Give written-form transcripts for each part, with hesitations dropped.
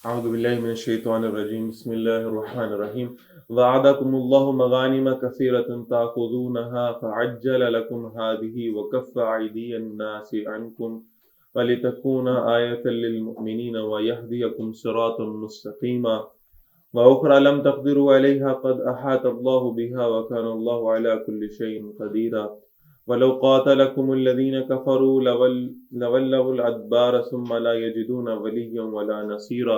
اعوذ باللہ من الشیطان الرجیم بسم اللہ الرحمن الرحیم وعدکم اللہ مغانم کثیرۃ تأخذونها فعجل لکم هذه وکف ایدی الناس عنکم ولتکون آیۃ للمؤمنین ویہدیکم صراطا مستقیما وأخرى لم تقدروا عليها قد أحاط الله بها وكان الله على كل شيء قديرا ولو قاتلكم الذين كفروا لولوا الأدبار ثم لا يجدون وليا ولا نصيرا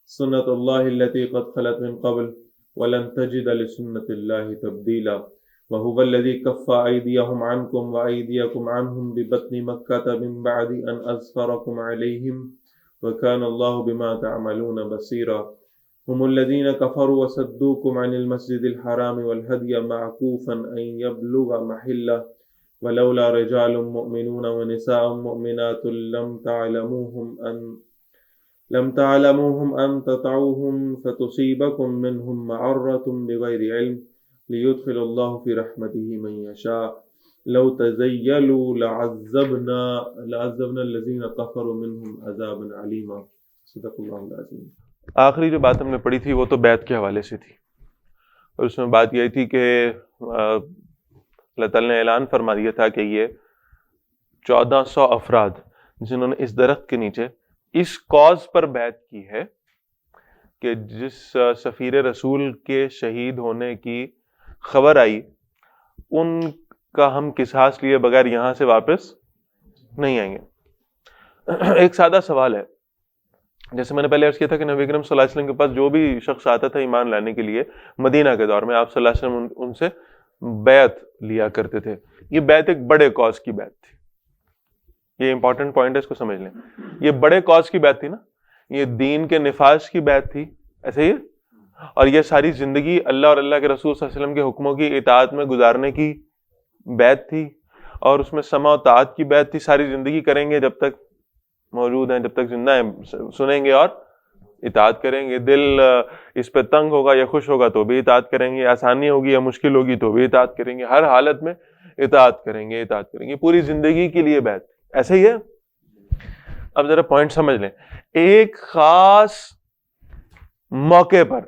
سنة الله التي قد خلت من قبل ولن تجد لسنة الله تبديلا وهو الذي كف أيديهم عنكم وأيديكم عنهم ببطن مكة من بعد أن أظفركم عليهم وكان الله بما تعملون بصيرا هم الذين كفروا وصدوكم عن المسجد الحرام والهدي معكوفا أن يبلغ محله ولولا رجال مؤمنون ونساء مؤمنات لم تعلموهم أن تطعوهم فتصيبكم منهم معرة بغير علم ليدخل الله في رحمته من يشاء لو تزيلوا لعذبنا الذين كفروا منهم عذابا عليما صدق الله العظيم۔ آخری جو بات ہم نے پڑھی تھی وہ تو بیعت کے حوالے سے تھی، اور اس میں بات یہ تھی کہ اللہ تعالیٰ نے اعلان فرما دیا تھا کہ یہ 1400 افراد جنہوں نے اس درخت کے نیچے اس کاز پر بیعت کی ہے کہ جس سفیر رسول کے شہید ہونے کی خبر آئی ان کا ہم قصاص لیے بغیر یہاں سے واپس نہیں آئیں گے۔ ایک سادہ سوال ہے، جیسے میں نے پہلے عرض کیا تھا کہ نبی اکرم صلی اللہ علیہ وسلم کے پاس جو بھی شخص آتا تھا ایمان لانے کے لیے مدینہ کے دور میں، آپ صلی اللہ علیہ وسلم ان سے بیعت لیا کرتے تھے۔ یہ بیعت ایک بڑے کاز کی بیعت تھی، یہ امپورٹنٹ پوائنٹ ہے، اس کو سمجھ لیں۔ یہ بڑے کاز کی بیعت تھی نا، یہ دین کے نفاذ کی بیعت تھی، ایسے ہی، اور یہ ساری زندگی اللہ اور اللہ کے رسول صلی اللہ علیہ وسلم کے حکموں کی اطاعت میں گزارنے کی بیعت تھی، اور اس میں سمع و طاعت کی بیعت تھی۔ ساری زندگی کریں گے، جب تک موجود ہیں، جب تک زندہ ہیں، سنیں گے اور اطاعت کریں گے۔ دل اس پہ تنگ ہوگا یا خوش ہوگا تو بھی اطاعت کریں گے، آسانی ہوگی یا مشکل ہوگی تو بھی اطاعت کریں گے، ہر حالت میں اطاعت کریں گے، اطاعت کریں گے، پوری زندگی کے لیے بیعت۔ ایسے ہی ہے۔ اب ذرا پوائنٹ سمجھ لیں، ایک خاص موقع پر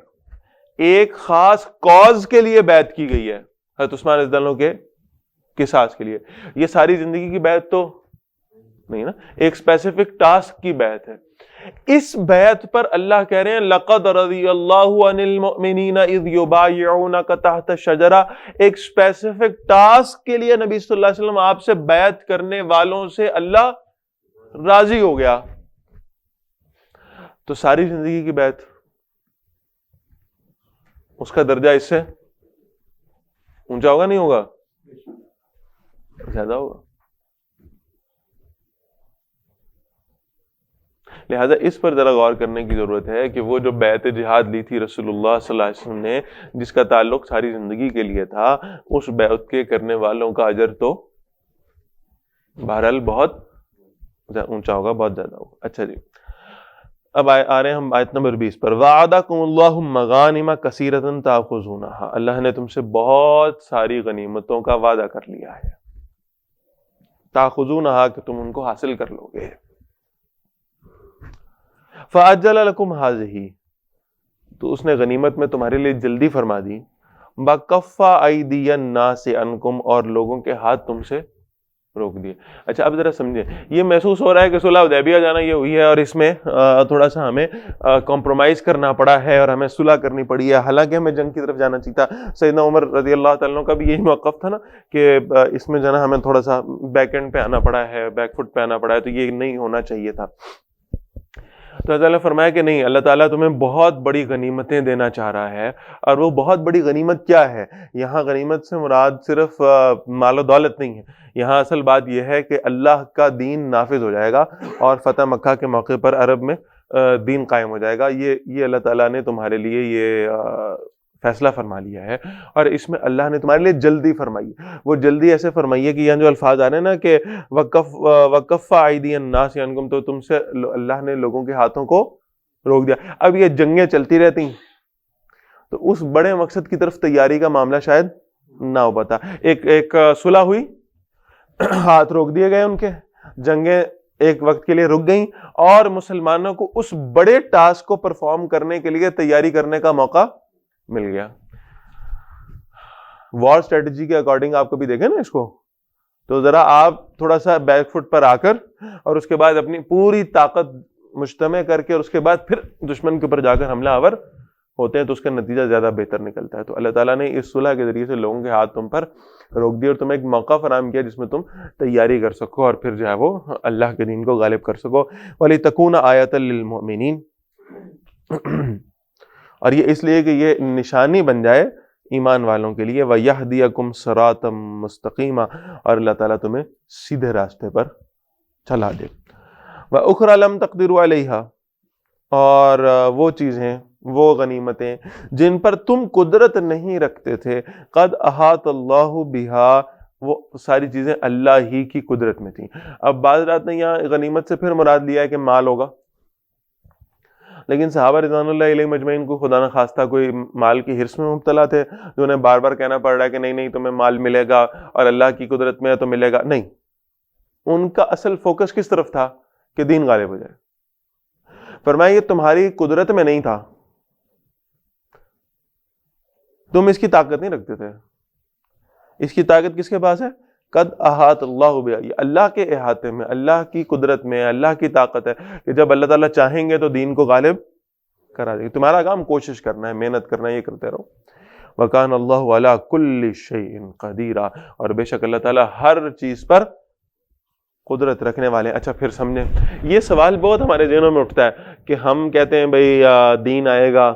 ایک خاص کاز کے لیے بیعت کی گئی ہے، حضرت عثمان رضی اللہ عنہ کے قصاص کے لیے۔ یہ ساری زندگی کی بیعت تو نہیں نا، ایک اسپیسیفک ٹاسک کی بیعت ہے۔ اس بیعت پر اللہ کہہ رہے ہیں لَقَدْ رَضِيَ اللَّهُ عَنِ الْمُؤْمِنِينَ إِذْ يُبَايِعُونَكَ تَحْتَ الشَّجَرَةِ۔ ایک اسپیسیفک ٹاسک کے لیے نبی صلی اللہ علیہ وسلم آپ سے بیعت کرنے والوں سے اللہ راضی ہو گیا۔ تو ساری زندگی کی بیعت، اس کا درجہ اس سے اونچا ہوگا نہیں ہوگا؟ زیادہ ہوگا۔ لہذا اس پر ذرا غور کرنے کی ضرورت ہے کہ وہ جو بیعت جہاد لی تھی رسول اللہ صلی اللہ علیہ وسلم نے، جس کا تعلق ساری زندگی کے لیے تھا، اس بیعت کے کرنے والوں کا اجر تو بہرحال بہت اونچا ہوگا، بہت زیادہ ہوگا۔ اچھا جی، اب آ رہے ہیں ہم آیت نمبر 20 پر۔ وَعَدَكُمُ اللَّهُ مَغَانِمَ كَثِيرَةً تَأْخُذُونَهَا۔ اللہ نے تم سے بہت ساری غنیمتوں کا وعدہ کر لیا ہے، تَأْخُذُونَهَا، کہ تم ان کو حاصل کر لو گے۔ فَأَجَّلَ لَكُمْ هَٰذِهِ، تو اس نے غنیمت میں تمہارے لیے جلدی فرما دی۔ وَكَفَّ أَيْدِيَ النَّاسِ عَنْكُمْ، اور لوگوں کے ہاتھ تم سے روک دیے۔ اچھا اب ذرا سمجھیں، یہ محسوس ہو رہا ہے کہ صلح حدیبیہ جانا یہ ہوئی ہے اور اس میں تھوڑا سا ہمیں کمپرومائز کرنا پڑا ہے اور ہمیں صلح کرنی پڑی ہے، حالانکہ ہمیں جنگ کی طرف جانا چاہیے تھا۔ سیدنا عمر رضی اللہ تعالیٰ عنہ کا بھی یہی موقف تھا نا کہ اس میں جو ہے ہمیں تھوڑا سا بیک اینڈ پہ آنا پڑا ہے، بیک فٹ پہ آنا پڑا ہے، تو یہ نہیں ہونا چاہیے تھا۔ تو اللہ تعالیٰ نے فرمایا کہ نہیں، اللہ تعالیٰ تمہیں بہت بڑی غنیمتیں دینا چاہ رہا ہے، اور وہ بہت بڑی غنیمت کیا ہے؟ یہاں غنیمت سے مراد صرف مال و دولت نہیں ہے، یہاں اصل بات یہ ہے کہ اللہ کا دین نافذ ہو جائے گا، اور فتح مکہ کے موقع پر عرب میں دین قائم ہو جائے گا۔ یہ اللہ تعالیٰ نے تمہارے لیے یہ فیصلہ فرما لیا ہے، اور اس میں اللہ نے تمہارے لیے جلدی فرمائی ہے۔ وہ جلدی ایسے فرمائی ہے کہ یہاں جو الفاظ آ رہے ہیں نا کہ وَكَفَّ أَيْدِيَ النَّاسِ عَنْكُمْ، تو تم سے اللہ نے لوگوں کے ہاتھوں کو روک دیا۔ اب یہ جنگیں چلتی رہتی ہیں تو اس بڑے مقصد کی طرف تیاری کا معاملہ شاید نہ ہو پاتا۔ ایک صلح ہوئی، ہاتھ روک دیے گئے ان کے، جنگیں ایک وقت کے لیے رک گئیں اور مسلمانوں کو اس بڑے ٹاسک کو پرفارم کرنے کے لیے تیاری کرنے کا موقع مل گیا. وار اسٹریٹجی کے اکارڈنگ آپ کبھی دیکھیں نا اس کو, تو ذرا آپ تھوڑا سا بیک فٹ پر آ کر اور اس کے بعد اپنی پوری طاقت مجتمع کر کے اور اس کے بعد پھر دشمن کے اوپر جا کر حملہ آور ہوتے ہیں تو اس کا نتیجہ زیادہ بہتر نکلتا ہے. تو اللہ تعالیٰ نے اس صلح کے ذریعے سے لوگوں کے ہاتھ تم پر روک دیے اور تمہیں ایک موقع فراہم کیا جس میں تم تیاری کر سکو اور پھر جو ہے وہ اللہ کے دین کو غالب کر سکو. وَلِتَكُونَ آیَةً لِّلْمُؤْمِنِينَ, اور یہ اس لیے کہ یہ نشانی بن جائے ایمان والوں کے لیے. وَيَهْدِيَكُمْ صِرَاطًا مُسْتَقِيمًا, اور اللہ تعالیٰ تمہیں سیدھے راستے پر چلا دے. وَأُخْرَى لَمْ تَقْدِرُوا عَلَيْهَا, اور وہ چیزیں, وہ غنیمتیں جن پر تم قدرت نہیں رکھتے تھے, قد احاط اللہ بہا, وہ ساری چیزیں اللہ ہی کی قدرت میں تھیں. اب بعض رات نے یہاں غنیمت سے پھر مراد لیا ہے کہ مال ہوگا, لیکن صحابہ رضوان اللہ علیہ مجمعین کو خدا نخواستہ کوئی مال کی حرص میں مبتلا تھے جو انہیں بار بار کہنا پڑ رہا ہے کہ نہیں نہیں تمہیں مال ملے گا اور اللہ کی قدرت میں ہے تو ملے گا. نہیں, ان کا اصل فوکس کس طرف تھا کہ دین غالب ہو جائے. فرمایا یہ تمہاری قدرت میں نہیں تھا, تم اس کی طاقت نہیں رکھتے تھے. اس کی طاقت کس کے پاس ہے؟ قد احاط اللہ بہا, یہ اللہ کے احاطے میں, اللہ کی قدرت میں, اللہ کی طاقت ہے کہ جب اللہ تعالیٰ چاہیں گے تو دین کو غالب کرا دیں گے. تمہارا کام کوشش کرنا ہے, محنت کرنا ہے, یہ کرتے رہو. وَكَانَ اللَّهُ عَلَىٰ كُلِّ شَيْءٍ قَدِيرًا, اور بے شک اللہ تعالیٰ ہر چیز پر قدرت رکھنے والے ہیں. اچھا پھر سمجھیں, یہ سوال بہت ہمارے ذہنوں میں اٹھتا ہے کہ ہم کہتے ہیں بھئی دین آئے گا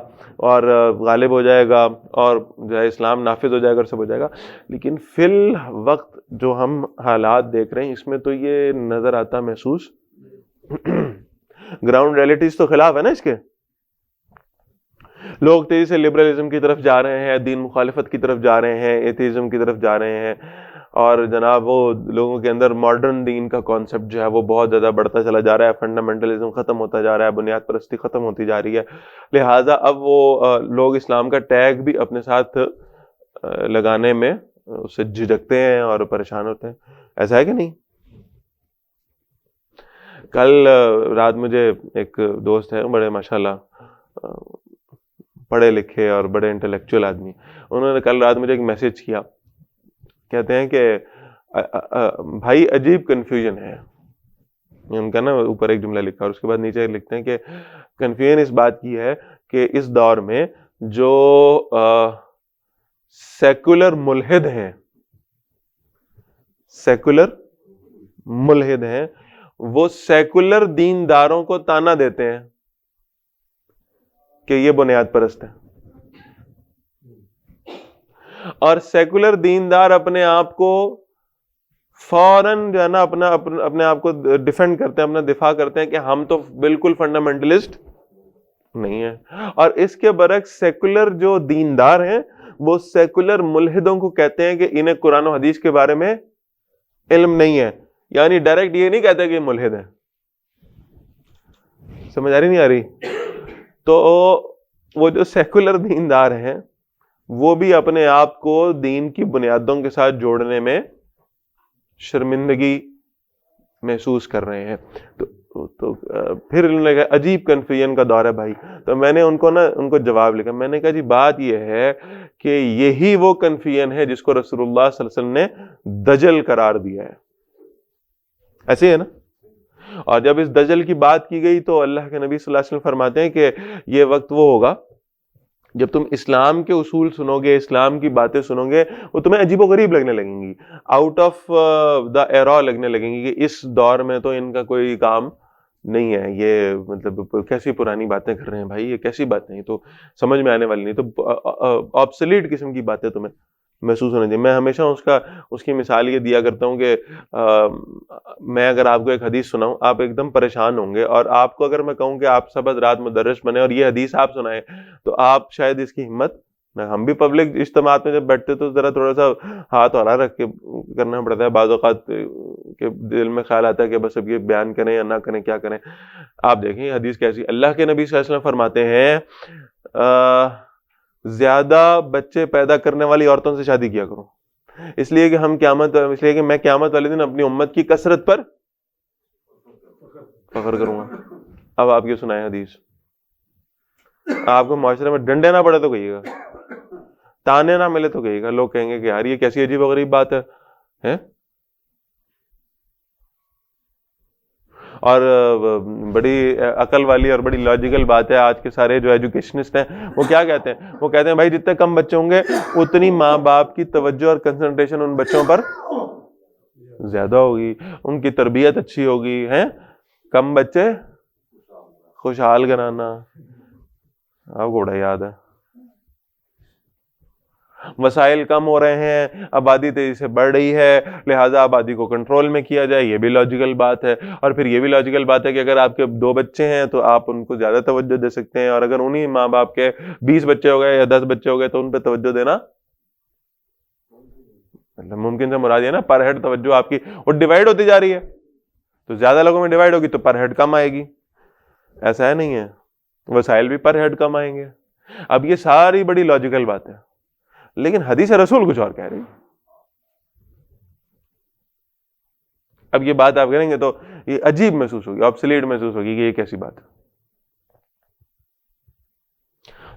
اور غالب ہو جائے گا اور جو ہے اسلام نافذ ہو جائے گا اور سب ہو جائے گا, لیکن فی الوقت جو ہم حالات دیکھ رہے ہیں اس میں تو یہ نظر آتا محسوس گراؤنڈ ریئلٹیز تو خلاف ہے نا اس کے. لوگ تیزی سے لبرلزم کی طرف جا رہے ہیں, دین مخالفت کی طرف جا رہے ہیں, ایتھیزم کی طرف جا رہے ہیں, اور جناب وہ لوگوں کے اندر ماڈرن دین کا کانسیپٹ جو ہے وہ بہت زیادہ بڑھتا چلا جا رہا ہے, فنڈامنٹلزم ختم ہوتا جا رہا ہے, بنیاد پرستی ختم ہوتی جا رہی ہے. لہٰذا اب وہ لوگ اسلام کا ٹیگ بھی اپنے ساتھ لگانے میں اسے جھجکتے ہیں اور پریشان ہوتے ہیں. ایسا ہے کہ نہیں؟ کل رات مجھے ایک دوست ہے, بڑے ماشاءاللہ پڑھے لکھے اور بڑے انٹلیکچوئل آدمی, انہوں نے کل رات مجھے ایک میسج کیا. کہتے ہیں کہ بھائی عجیب کنفیوژن ہے. ان کا نا اوپر ایک جملہ لکھا اور اس کے بعد نیچے لکھتے ہیں کہ کنفیوژن اس بات کی ہے کہ اس دور میں جو سیکولر ملحد ہیں, سیکولر ملحد ہیں, وہ سیکولر دینداروں کو تانا دیتے ہیں کہ یہ بنیاد پرست ہے, اور سیکولر دیندار اپنے آپ کو فوراً جو ہے نا اپنے آپ کو ڈیفینڈ کرتے ہیں, اپنا دفاع کرتے ہیں کہ ہم تو بالکل فنڈامنٹلسٹ نہیں ہیں. اور اس کے برعکس سیکولر جو دیندار ہیں وہ سیکولر ملحدوں کو کہتے ہیں کہ انہیں قرآن و حدیث کے بارے میں علم نہیں ہے. یعنی ڈائریکٹ یہ نہیں کہتے کہ یہ ملحد ہیں. سمجھ آ رہی نہیں آ رہی؟ تو وہ جو سیکولر دیندار ہیں وہ بھی اپنے آپ کو دین کی بنیادوں کے ساتھ جوڑنے میں شرمندگی محسوس کر رہے ہیں. تو پھر انہوں نے کہا عجیب کنفیوژن کا دور ہے بھائی. تو میں نے ان کو جواب لکھا, میں نے کہا جی بات یہ ہے کہ یہی وہ کنفیوژن ہے جس کو رسول اللہ صلی اللہ علیہ وسلم نے دجل قرار دیا ہے. ایسے ہے نا؟ اور جب اس دجل کی بات کی گئی تو اللہ کے نبی صلی اللہ علیہ وسلم فرماتے ہیں کہ یہ وقت وہ ہوگا جب تم اسلام کے اصول سنو گے, اسلام کی باتیں سنو گے, وہ تمہیں عجیب و غریب لگنے لگیں گی, آؤٹ آف دا ایرا لگنے لگیں گی کہ اس دور میں تو ان کا کوئی کام نہیں ہے, یہ مطلب کیسی پرانی باتیں کر رہے ہیں بھائی, یہ کیسی باتیں ہیں, تو سمجھ میں آنے والی نہیں, تو آبسلیٹ قسم کی باتیں تمہیں محسوس ہونے چاہیے. میں ہمیشہ اس کی مثال یہ دیا کرتا ہوں کہ میں اگر آپ کو ایک حدیث سناؤں آپ ایک دم پریشان ہوں گے, اور آپ کو اگر میں کہوں کہ آپ سب رات مدرس بنے اور یہ حدیث آپ سنائیں تو آپ شاید اس کی ہمت نہ. ہم بھی پبلک اجتماعات میں جب بیٹھتے تو ذرا تھوڑا سا ہاتھ ہلا رکھ کے کرنا پڑتا ہے, بعض اوقات کے دل میں خیال آتا ہے کہ بس اب یہ بیان کریں یا نہ کریں, کیا کریں. آپ دیکھیں حدیث کیسی, اللہ کے نبی صلی اللہ علیہ وسلم فرماتے ہیں زیادہ بچے پیدا کرنے والی عورتوں سے شادی کیا کرو, اس لیے کہ میں قیامت والے دن اپنی امت کی کثرت پر فخر کروں گا. اب آپ کی سنائیں حدیث. آپ کو معاشرے میں ڈنڈے نہ پڑے تو کہیے گا, تانے نہ ملے تو کہیے گا, لوگ کہیں گے کہ یار یہ کیسی عجیب و غریب بات ہے. اور بڑی عقل والی اور بڑی لاجیکل بات ہے, آج کے سارے جو ایجوکیشنسٹ ہیں وہ کیا کہتے ہیں, وہ کہتے ہیں بھائی جتنے کم بچے ہوں گے اتنی ماں باپ کی توجہ اور کنسنٹریشن ان بچوں پر زیادہ ہوگی, ان کی تربیت اچھی ہوگی. ہیں کم بچے خوشحال کرانا, آپ گھوڑا یاد ہے. وسائل کم ہو رہے ہیں, آبادی تیزی سے بڑھ رہی ہے, لہٰذا آبادی کو کنٹرول میں کیا جائے, یہ بھی لاجیکل بات ہے. اور پھر یہ بھی لاجیکل بات ہے کہ اگر آپ کے 2 بچے ہیں تو آپ ان کو زیادہ توجہ دے سکتے ہیں, اور اگر انہیں ماں باپ کے 20 بچے ہو گئے یا 10 بچے ہو گئے تو ان پہ توجہ دینا مطلب ممکن سے مراد یہ نا پر ہیڈ توجہ آپ کی وہ ڈیوائڈ ہوتی جا رہی ہے, تو زیادہ لوگوں میں ڈیوائڈ ہوگی تو پر ہیڈ کم آئے گی. ایسا ہے نہیں ہے, وسائل بھی پر ہیڈ کم آئیں گے. اب یہ ساری بڑی لاجیکل بات ہے, لیکن حدیث رسول کچھ اور کہہ رہی. اب یہ بات آپ کریں گے تو یہ عجیب محسوس ہوگی, آبسلیٹ محسوس ہوگی کہ یہ کیسی بات ہے.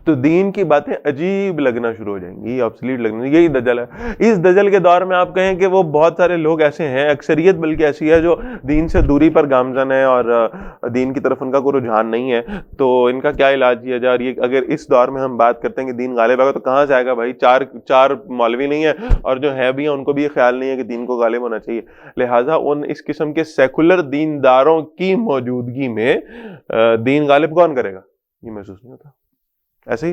تو دین کی باتیں عجیب لگنا شروع ہو جائیں گی, آبسلیٹ لگنا. یہی دجل ہے. اس دجل کے دور میں آپ کہیں کہ وہ بہت سارے لوگ ایسے ہیں, اکثریت بلکہ ایسی ہے جو دین سے دوری پر گامزن ہے اور دین کی طرف ان کا کوئی رجحان نہیں ہے. تو ان کا کیا علاج کیا جائے؟ اور یہ اگر اس دور میں ہم بات کرتے ہیں کہ دین غالب آئے گا تو کہاں سے آئے گا بھائی؟ چار مولوی نہیں ہے, اور جو ہے بھی ہیں ان کو بھی یہ خیال نہیں ہے کہ دین کو غالب ہونا چاہیے. لہٰذا اس قسم کے سیکولر دینداروں کی موجودگی میں دین غالب کون کرے گا؟ یہ محسوس نہیں ہوتا. ایسے ہی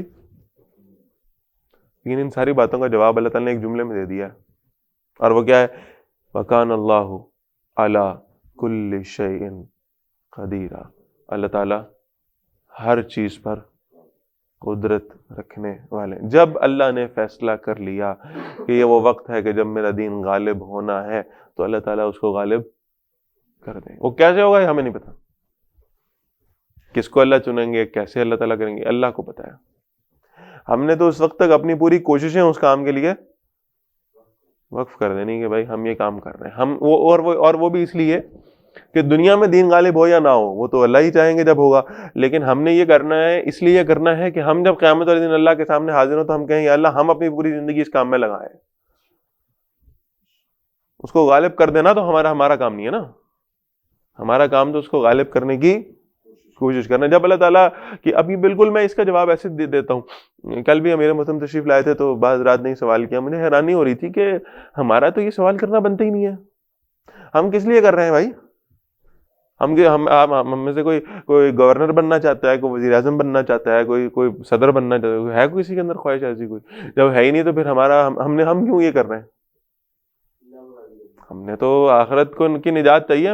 لیکن ان ساری باتوں کا جواب اللہ تعالیٰ نے ایک جملے میں دے دیا ہے, اور وہ کیا ہے؟ وَكَانَ اللَّهُ عَلَىٰ كُلِّ شَيْءٍ قَدِيرًا. اللہ تعالیٰ ہر چیز پر قدرت رکھنے والے. جب اللہ نے فیصلہ کر لیا کہ یہ وہ وقت ہے کہ جب میرا دین غالب ہونا ہے تو اللہ تعالیٰ اس کو غالب کر دیں. وہ کیسے ہوگا یہ ہمیں نہیں پتا, کس کو اللہ چنیں گے, کیسے اللہ تعالیٰ کریں گے, اللہ کو پتا ہے. ہم نے تو اس وقت تک اپنی پوری کوششیں اس کام کے لیے وقف کر دینی کہ بھائی ہم یہ کام کر رہے ہیں. ہم وہ بھی اس لیے کہ دنیا میں دین غالب ہو یا نہ ہو وہ تو اللہ ہی چاہیں گے جب ہوگا, لیکن ہم نے یہ کرنا ہے اس لیے کرنا ہے کہ ہم جب قیامت والے دن اللہ کے سامنے حاضر ہوں تو ہم کہیں یا اللہ ہم اپنی پوری زندگی اس کام میں لگائیں. اس کو غالب کر دینا تو ہمارا کام نہیں ہے نا, ہمارا کام تو اس کو غالب کرنے کی کوشش کرنا. جب اللہ تعالیٰ کی ابھی بالکل میں اس کا جواب ایسے دے دیتا ہوں. کل بھی امیر محترم تشریف لائے تھے تو بعض رات نے سوال کیا, مجھے حیرانی ہو رہی تھی کہ ہمارا تو یہ سوال کرنا بنتا ہی نہیں ہے. ہم کس لیے کر رہے ہیں بھائی؟ ہم میں سے کوئی گورنر بننا چاہتا ہے, کوئی وزیر اعظم بننا چاہتا ہے, کوئی صدر بننا چاہتا ہے کسی کے اندر خواہش ایسی کوئی؟ جب ہے ہی نہیں تو پھر ہم کیوں یہ کر رہے ہیں؟ ہم نے تو آخرت کو ان کی نجات چاہیے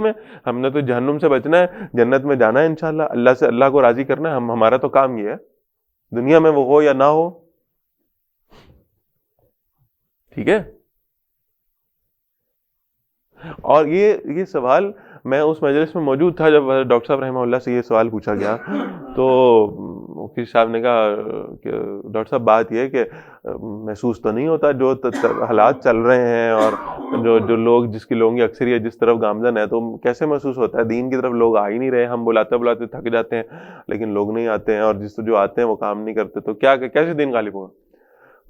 ہم نے تو جہنم سے بچنا ہے, جنت میں جانا ہے انشاءاللہ, اللہ سے اللہ کو راضی کرنا ہے. ہمارا تو کام یہ ہے, دنیا میں وہ ہو یا نہ ہو. ٹھیک ہے. اور یہ سوال میں اس مجلس میں موجود تھا جب ڈاکٹر صاحب رحمہ اللہ سے یہ سوال پوچھا گیا, تو مفتی صاحب نے کہا کہ ڈاکٹر صاحب بات یہ ہے کہ محسوس تو نہیں ہوتا جو حالات چل رہے ہیں اور جو لوگ جس کی لوگوں کی اکثریت جس طرف گامزن ہے, تو کیسے محسوس ہوتا ہے؟ دین کی طرف لوگ آ ہی نہیں رہے, ہم بلاتے تھک جاتے ہیں لیکن لوگ نہیں آتے ہیں, اور جو آتے ہیں وہ کام نہیں کرتے, تو کیسے دین غالب ہوگا؟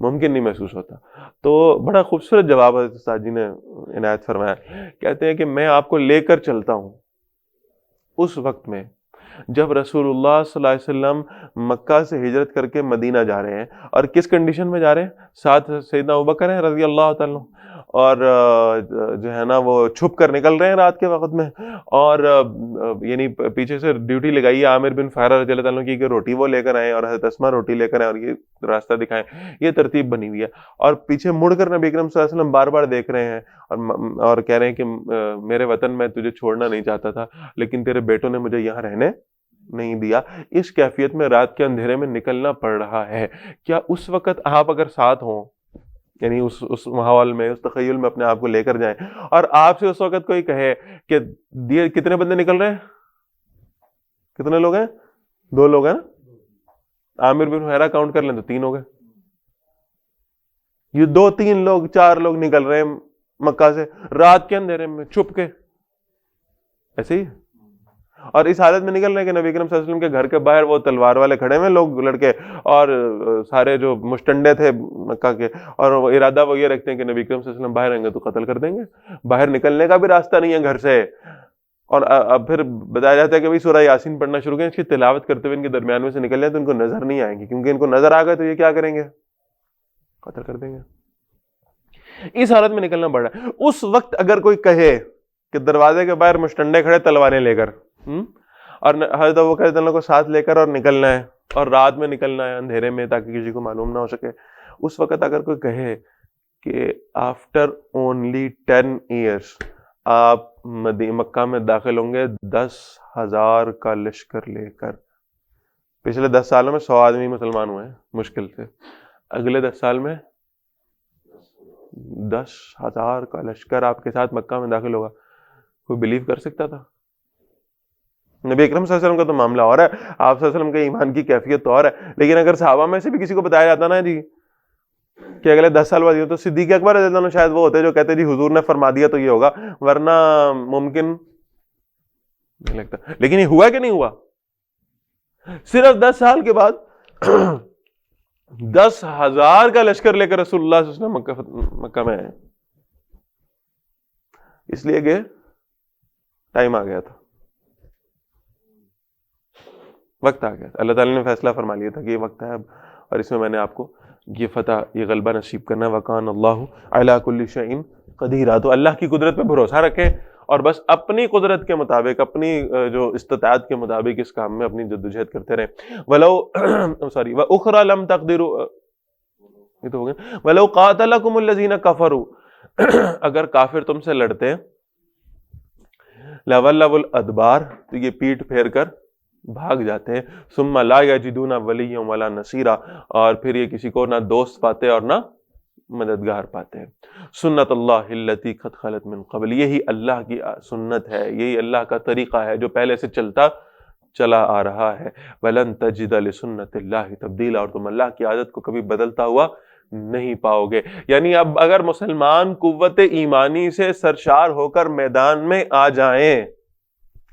ممکن نہیں محسوس ہوتا. تو بڑا خوبصورت جواب ہے استاد جی نے عنایت فرمایا. کہتے ہیں کہ میں آپ کو لے کر چلتا ہوں اس وقت میں جب رسول اللہ صلی اللہ علیہ وسلم مکہ سے ہجرت کر کے مدینہ جا رہے ہیں, اور کس کنڈیشن میں جا رہے ہیں؟ ساتھ سیدنا ابوبکر ہیں رضی اللہ تعالیٰ, اور جو ہے نا وہ چھپ کر نکل رہے ہیں رات کے وقت میں, اور یعنی پیچھے سے ڈیوٹی لگائی ہے عامر بن فہرہ رضی اللہ تعالیٰ کی کہ روٹی وہ لے کر آئیں اور حضرت اسماء روٹی لے کر آئیں اور یہ راستہ دکھائیں. یہ ترتیب بنی ہوئی ہے, اور پیچھے مڑ کر نبی اکرم صلی اللہ علیہ وسلم بار بار دیکھ رہے ہیں اور کہہ رہے ہیں کہ میرے وطن میں تجھے چھوڑنا نہیں چاہتا تھا لیکن تیرے بیٹوں نے مجھے یہاں رہنے نہیں دیا. اس کیفیت میں رات کے اندھیرے میں نکلنا پڑ رہا ہے. کیا اس وقت آپ اگر ساتھ ہوں, یعنی اس ماحول میں, اس تخیل میں اپنے آپ کو لے کر جائیں, اور آپ سے اس وقت کوئی کہے کہ کتنے بندے نکل رہے ہیں, کتنے لوگ ہیں؟ 2 لوگ ہیں نا, عامر بن فہرہ کاؤنٹ کر لیں تو 3 ہو گئے. یہ 2-3 لوگ 4 لوگ نکل رہے ہیں مکہ سے رات کے اندھیرے میں چھپ کے, ایسے ہی. اور اس حالت میں نکل رہے ہیں کہ نبی کریم صلی اللہ علیہ وسلم کے گھر کے باہر وہ تلوار والے کھڑے ہوئے لوگ لڑکے، اور سارے جو مشٹنڈے تھے مکہ کے، اور وہ ارادہ وہ یہ رکھتے ہیں کہ نبی کریم صلی اللہ علیہ وسلم باہر آئیں گے تو قتل کر دیں گے، باہر نکلنے کا بھی راستہ نہیں ہے گھر سے۔ اور اب پھر بتایا جاتا ہے کہ سورہ یاسین پڑھنا شروع کریں، اس کی تلاوت کرتے ہوئے ان کے درمیان میں سے نکل جائیں تو ان کو نظر نہیں آئیں گی، کیونکہ ان کو نظر آ گئے تو یہ کیا کریں گے؟ قتل کر دیں گے۔ اس حالت میں نکلنا پڑ رہا ہے۔ اس وقت اگر کوئی کہے کہ دروازے کے باہر مشٹنڈے کھڑے تلواریں لے کر، اور حضرت ابوبکر رضی اللہ عنہ کو ساتھ لے کر اور نکلنا ہے، اور رات میں نکلنا ہے اندھیرے میں تاکہ کسی کو معلوم نہ ہو سکے، اس وقت اگر کوئی کہے کہ آفٹر اونلی 10 ایئرس آپ مکہ میں داخل ہوں گے 10,000 کا لشکر لے کر، پچھلے 10 سالوں میں 100 آدمی مسلمان ہوئے ہیں مشکل سے، اگلے 10 سال میں 10,000 کا لشکر آپ کے ساتھ مکہ میں داخل ہوگا، کوئی بلیو کر سکتا تھا؟ نبی اکرم صلی اللہ علیہ وسلم کا تو معاملہ اور ہے، آپ صلی اللہ علیہ وسلم کے ایمان کی کیفیت تو اور ہے، لیکن اگر صحابہ میں سے بھی کسی کو بتایا جاتا نا جی کہ اگلے 10 سال بعد یہ، تو صدیق اکبر رضی اللہ عنہ شاید وہ ہوتے جو کہتے جی حضور نے فرما دیا تو یہ ہوگا، ورنہ ممکن نہیں لگتا۔ لیکن یہ ہوا کہ نہیں ہوا؟ صرف 10 سال کے بعد 10,000 کا لشکر لے کر رسول اللہ صلی اللہ علیہ وسلم مکہ میں آئے، اس لیے کہ ٹائم آ گیا تھا، وقت آ گیا تھا، اللہ تعالیٰ نے فیصلہ فرما لیا تھا کہ یہ وقت ہے اب، اور اس میں میں نے آپ کو یہ فتح، یہ غلبہ نصیب کرنا ہے۔ وَكَانَ اللَّهُ عَلَىٰ كُلِّ شَيْءٍ قَدِيرًا، تو اللہ کی قدرت پہ بھروسہ رکھیں اور بس اپنی قدرت کے مطابق، اپنی جو استطاعت کے مطابق اس کام میں اپنی جدوجہد کرتے رہیں۔ وَأُخْرَىٰ لَمْ تَقْدِرُوا، یہ تو ہو گیا، وَلَوْ قَاتَلَكُمُ الَّذِينَ كَفَرُوا، اگر کافر تم سے لڑتے، لَوَلَّوُا الْأَدْبَارَ، تو یہ پیٹ پھیر کر بھاگ جاتے ہیں، ثم لا یجدون ولیا ولا نصیرا، اور پھر یہ کسی کو نہ دوست پاتے اور نہ مددگار پاتے ہیں۔ سنت اللہ التی قد خلت من قبل، یہی اللہ کی سنت ہے، یہی اللہ کا طریقہ ہے جو پہلے سے چلتا چلا آ رہا ہے۔ ولن تجد لسنت اللہ تبدیلا، اور تم اللہ کی عادت کو کبھی بدلتا ہوا نہیں پاؤ گے۔ یعنی اب اگر مسلمان قوت ایمانی سے سرشار ہو کر میدان میں آ جائیں،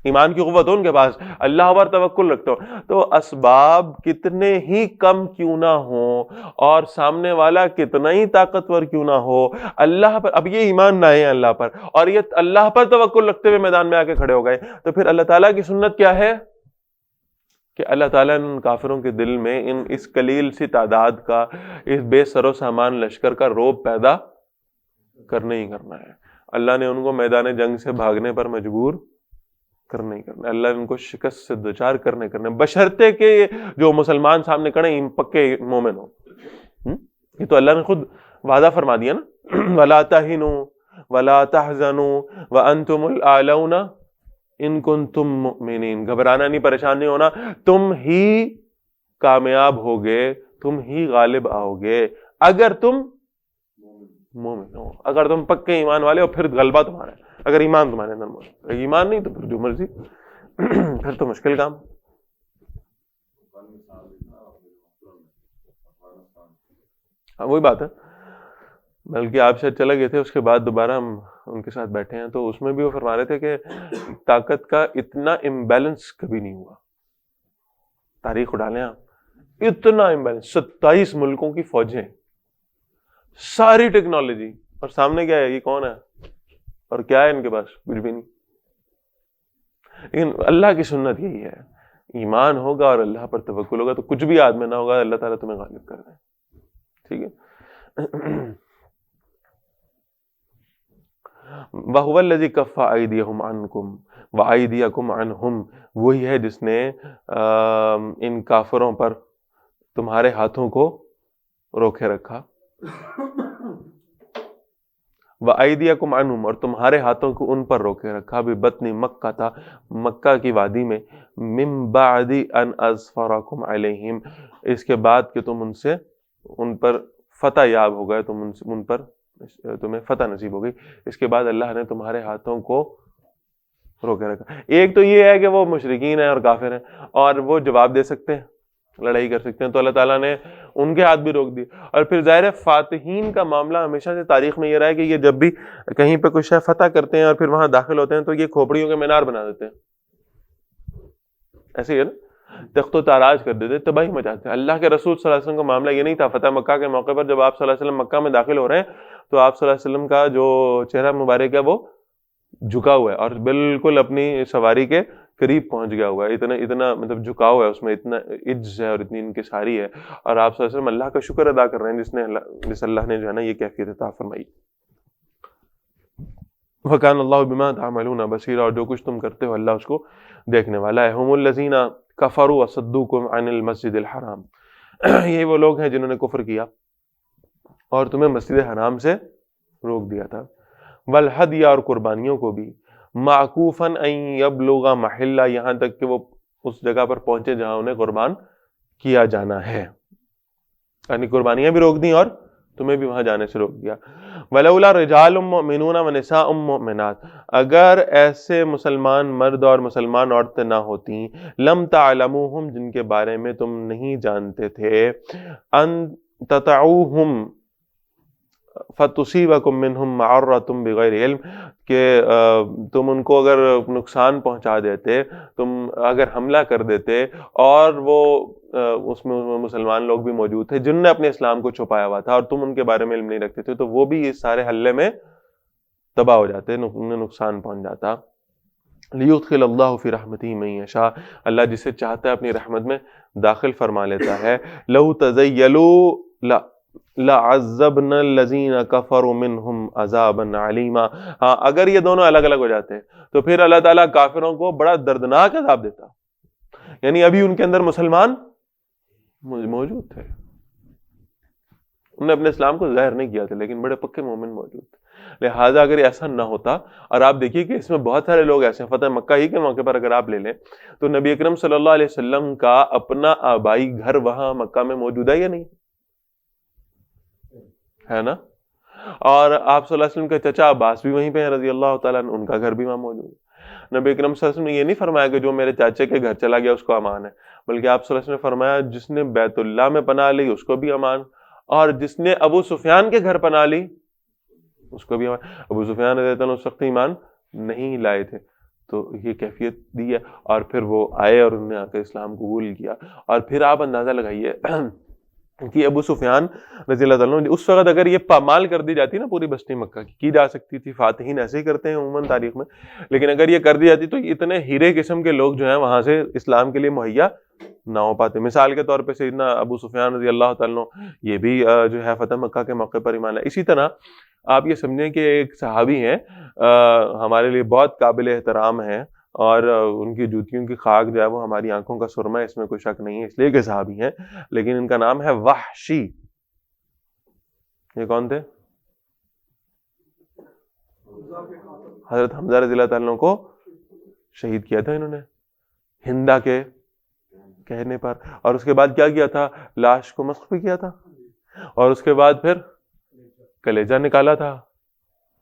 ایمان کی قوت ہو ان کے پاس، اللہ پر توکل رکھتے ہو، تو اسباب کتنے ہی کم کیوں نہ ہوں اور سامنے والا کتنا ہی طاقتور کیوں نہ ہو، اللہ پر، اب یہ ایمان نہ ہے اللہ پر اور یہ اللہ پر توکل رکھتے ہوئے میدان میں آ کے کھڑے ہو گئے، تو پھر اللہ تعالیٰ کی سنت کیا ہے کہ اللہ تعالیٰ نے ان کافروں کے دل میں اس قلیل سی تعداد کا، اس بے سر و سامان لشکر کا رعب پیدا کرنا ہی کرنا ہے۔ اللہ نے ان کو میدان جنگ سے بھاگنے پر مجبور کرنا ہی کرنا ہے، اللہ نے ان کو شکست سے دوچار کرنے بشرطے کہ جو مسلمان سامنے کھڑے ہیں پکے مومن ہو۔ یہ تو اللہ نے خود وعدہ فرما دیا نا، وَلَا تَهِنُوا وَلَا تَحْزَنُوا وَأَنْتُمُ الْأَعْلَوْنَ إِن كُنتُم مُؤْمِنِينَ، گھبرانا نہیں، پریشان نہیں ہونا، تم ہی کامیاب ہوگے، تم ہی غالب آؤ گے اگر تم مومن ہو، اگر تم پکے ایمان والے ہو، پھر غلبہ تمہارا ہے، اگر ایمان تمہارے اندر موجود ہے، ایمان نہیں تو پھر جو مرضی، پھر تو مشکل کام۔ ہاں وہی بات ہے، بلکہ آپ شاید چلے گئے تھے، اس کے بعد دوبارہ ہم ان کے ساتھ بیٹھے ہیں تو اس میں بھی وہ فرما رہے تھے کہ طاقت کا اتنا امبیلنس کبھی نہیں ہوا، تاریخ اٹھا لیں آپ، اتنا امبیلنس، 27 ملکوں کی فوجیں، ساری ٹیکنالوجی، اور سامنے کیا ہے، یہ کون ہے اور کیا ہے ان کے پاس؟ کچھ بھی نہیں۔ لیکن اللہ کی سنت یہی ہے، ایمان ہوگا اور اللہ پر توکل ہوگا تو کچھ بھی آدمی نہ ہوگا، اللہ تعالیٰ تمہیں غالب کر دے، ٹھیک ہے۔ وَهُوَ الَّذِي كَفَّ أَيْدِيَهُمْ عَنْكُمْ وَأَيْدِيَكُمْ عَنْهُمْ، وہی ہے جس نے ان کافروں پر تمہارے ہاتھوں کو روکے رکھا، وَأَيْدِيَكُمْ عَنْهُمْ، اور تمہارے ہاتھوں کو ان پر روکے رکھا، بِبَطْنِ مکہ تھا، مکہ کی وادی میں، مِن بَعْدِ أَنْ أَظْفَرَكُمْ عَلَيْهِمْ، اس کے بعد کہ تم ان پر فتح یاب ہو گئے، تمہیں فتح نصیب ہو گئی، اس کے بعد اللہ نے تمہارے ہاتھوں کو روکے رکھا۔ ایک تو یہ ہے کہ وہ مشرکین ہیں اور کافر ہیں اور وہ جواب دے سکتے ہیں، لڑائی کر سکتے ہیں، تو اللہ تعالیٰ نے ان کے ہاتھ بھی روک دی۔ اور پھر ظاہر ہے فاتحین کا معاملہ ہمیشہ سے تاریخ میں یہ رہا ہے کہ یہ جب بھی کہیں پہ کچھ فتح کرتے ہیں اور پھر وہاں داخل ہوتے ہیں تو یہ کھوپڑیوں کے مینار بنا دیتے ہیں، ایسے ہی ہے نا, تخت و تاراج کر دیتے, تباہی مچاتے. اللہ کے رسول صلی اللہ علیہ وسلم کا معاملہ یہ نہیں تھا. فتح مکہ کے موقع پر جب آپ صلی اللہ علیہ وسلم مکہ میں داخل ہو رہے ہیں تو آپ صلی اللہ علیہ وسلم کا جو چہرہ مبارک ہے وہ جھکا ہوا ہے اور بالکل اپنی سواری کے قریب پہنچ گیا ہوا ہے. اتنا مطلب جھکاؤ ہے اس میں, اتنا عجز ہے اور اتنی انکساری ہے, اور آپ صلی اللہ علیہ وسلم اللہ کا شکر ادا کر رہے ہیں جس اللہ نے جو ہے نا یہ کیفیت عطا فرمائی. وَكَانَ اللَّهُ بِمَا تَعْمَلُونَ بَصِيرًا, اور جو کچھ تم کرتے ہو اللہ اس کو دیکھنے والا ہے. هُمُ الَّذِينَ كَفَرُوا وَصَدُّوكُمْ عَنِ الْمَسْجِدِ الْحَرَامِ, یہ وہ لوگ ہیں جنہوں نے کفر کیا اور تمہیں مسجد حرام سے روک دیا تھا. وَالْحَدْيَ, اور قربانیوں کو بھی, مَعْكُوفًا أَن يَبْلُغَ مَحِلَّ, یہاں تک کہ وہ اس جگہ پر پہنچے جہاں انہیں قربان کیا جانا ہے. یعنی قربانیاں بھی روک دیں اور تمہیں بھی وہاں جانے سے روک دیا. وَلَوْلَا رِجَالٌ مُؤْمِنُونَ وَنِسَاءٌ مُؤْمِنَاتٌ, اگر ایسے مسلمان مرد اور مسلمان عورتیں نہ ہوتیں, لم تعلموہم, جن کے بارے میں تم نہیں جانتے تھے, ان تطعوہم فتصیبکم منہم معرۃ بغیر علم, کہ تم ان کو اگر نقصان پہنچا دیتے, تم اگر حملہ کر دیتے, اور وہ اس میں مسلمان لوگ بھی موجود تھے جن نے اپنے اسلام کو چھپایا ہوا تھا اور تم ان کے بارے میں علم نہیں رکھتے تھے, تو وہ بھی اس سارے حلے میں تباہ ہو جاتے, انہیں نقصان پہنچ جاتا. لیدخل اللہ فی رحمتہ من یشاء, اللہ جسے چاہتا ہے اپنی رحمت میں داخل فرما لیتا ہے. لو تزیلوا لعذبنا الذین کفروا منہم عذابا علیما, ہاں اگر یہ دونوں الگ الگ ہو جاتے تو پھر اللہ تعالیٰ کافروں کو بڑا دردناک عذاب دیتا. یعنی ابھی ان کے اندر مسلمان موجود تھے, انہوں نے اپنے اسلام کو ظاہر نہیں کیا تھا, لیکن بڑے پکے مومن موجود تھے. لہٰذا اگر ایسا نہ ہوتا, اور آپ دیکھیے کہ اس میں بہت سارے لوگ ایسے ہیں, فتح مکہ ہی کے موقع پر اگر آپ لے لیں تو نبی اکرم صلی اللہ علیہ وسلم کا اپنا آبائی گھر وہاں مکہ میں موجود ہے یا نہیں ہے نا, اور آپ صلی اللہ علیہ وسلم کے چچا عباس بھی وہیں پہ ہیں رضی اللہ تعالیٰ عنہ, ان کا گھر بھی وہاں موجود ہے. نبی اکرم صلی اللہ علیہ وسلم نے یہ نہیں فرمایا کہ جو میرے چاچے کے گھر چلا گیا اس کو امان ہے, بلکہ آپ صلی اللہ علیہ وسلم نے فرمایا جس نے بیت اللہ میں پناہ لی اس کو بھی امان, اور جس نے ابو سفیان کے گھر پناہ لی اس کو بھی امان. ابو سفیان رضی اللہ عنہ اس وقت ایمان نہیں لائے تھے, تو یہ کیفیت دی ہے, اور پھر وہ آئے اور انہوں نے آ کر اسلام قبول کیا. اور پھر آپ اندازہ لگائیے کہ ابو سفیان رضی اللہ عنہ اس وقت اگر یہ پامال کر دی جاتی نا پوری بستی مکہ کی جا سکتی تھی, فاتحین ایسے ہی کرتے ہیں عموماً تاریخ میں, لیکن اگر یہ کر دی جاتی تو اتنے ہیرے قسم کے لوگ جو ہیں وہاں سے اسلام کے لیے مہیا نہ ہو پاتے. مثال کے طور پہ سیدنا ابو سفیان رضی اللہ تعالیٰ عنہ یہ بھی جو ہے فتح مکہ کے موقع پر ایمان ہے. اسی طرح آپ یہ سمجھیں کہ ایک صحابی ہیں ہمارے لیے بہت قابل احترام ہیں, اور ان کی جوتیوں کی خاک جو ہے وہ ہماری آنکھوں کا سرما ہے, اس میں کوئی شک نہیں ہے, اس لیے کہ صحابی ہیں, لیکن ان کا نام ہے وحشی. یہ کون تھے؟ حضرت حمزہ رضی اللہ تعالیٰ عنہ کو شہید کیا تھا انہوں نے ہندا کے کہنے پر, اور اس کے بعد کیا کیا تھا, لاش کو مسخ بھی کیا تھا, اور اس کے بعد پھر کلیجہ نکالا تھا,